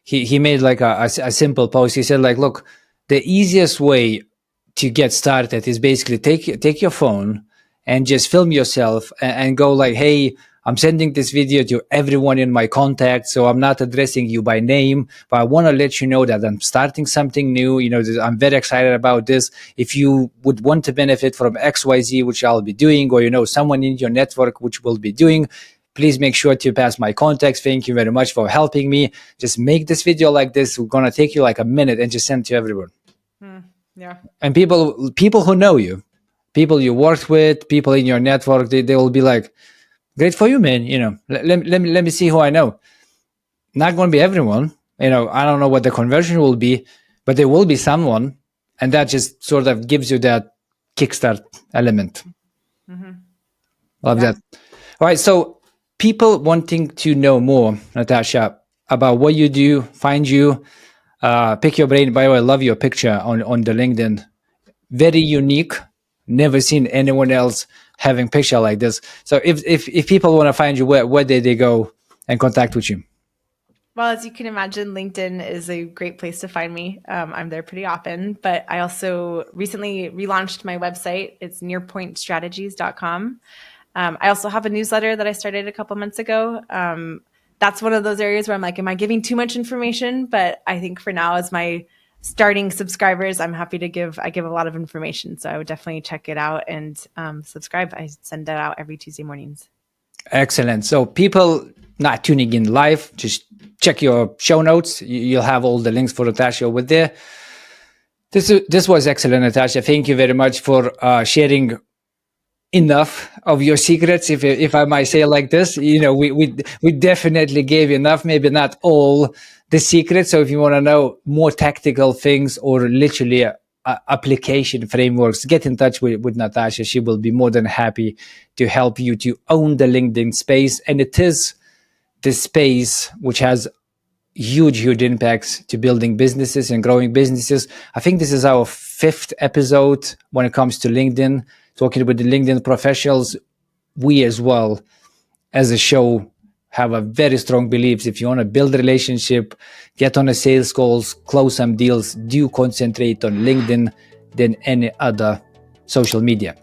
He made like a simple post. He said like, look, the easiest way to get started is basically take your phone and just film yourself and go like, hey, I'm sending this video to everyone in my contacts, so I'm not addressing you by name, but I want to let you know that I'm starting something new. You know, I'm very excited about this. If you would want to benefit from XYZ, which I'll be doing, or you know someone in your network which will be doing, please make sure to pass my contacts. Thank you very much for helping me. Just make this video like this. We're gonna take you like a minute and just send it to everyone. Yeah. And people who know you, people you worked with, people in your network, they will be like, great for you, man. You know, let me see who I know. Not going to be everyone. You know, I don't know what the conversion will be, but there will be someone, and that just sort of gives you that kickstart element. Love that. All right, so people wanting to know more, Natasha, about what you do, find you, pick your brain. By the way, I love your picture on the LinkedIn. Very unique. Never seen anyone else having picture like this. So if people want to find you, where did they go and contact with you? Well, as you can imagine, LinkedIn is a great place to find me. I'm there pretty often, but I also recently relaunched my website. It's nearpointstrategies.com. I also have a newsletter that I started a couple months ago. That's one of those areas where I'm like, am I giving too much information? But I think for now, as my starting subscribers, I'm happy to give a lot of information. So I would definitely check it out and subscribe. I send that out every Tuesday mornings. Excellent. So people not tuning in live, just check your show notes. You'll have all the links for Natasha over there. This was excellent, Natasha. Thank you very much for sharing enough of your secrets, if I might say it like this. You know, we definitely gave enough, maybe not all the secrets. So if you want to know more tactical things or literally application frameworks, get in touch with Natasha. She will be more than happy to help you to own the LinkedIn space. And it is the space which has huge impacts to building businesses and growing businesses. I think this is our 5th episode when it comes to LinkedIn, talking with the LinkedIn professionals. We as well as a show have a very strong beliefs. If you want to build a relationship, get on a sales calls, close some deals, do concentrate on LinkedIn than any other social media.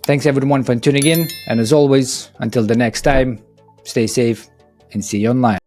Thanks everyone for tuning in. And as always, until the next time, stay safe and see you online.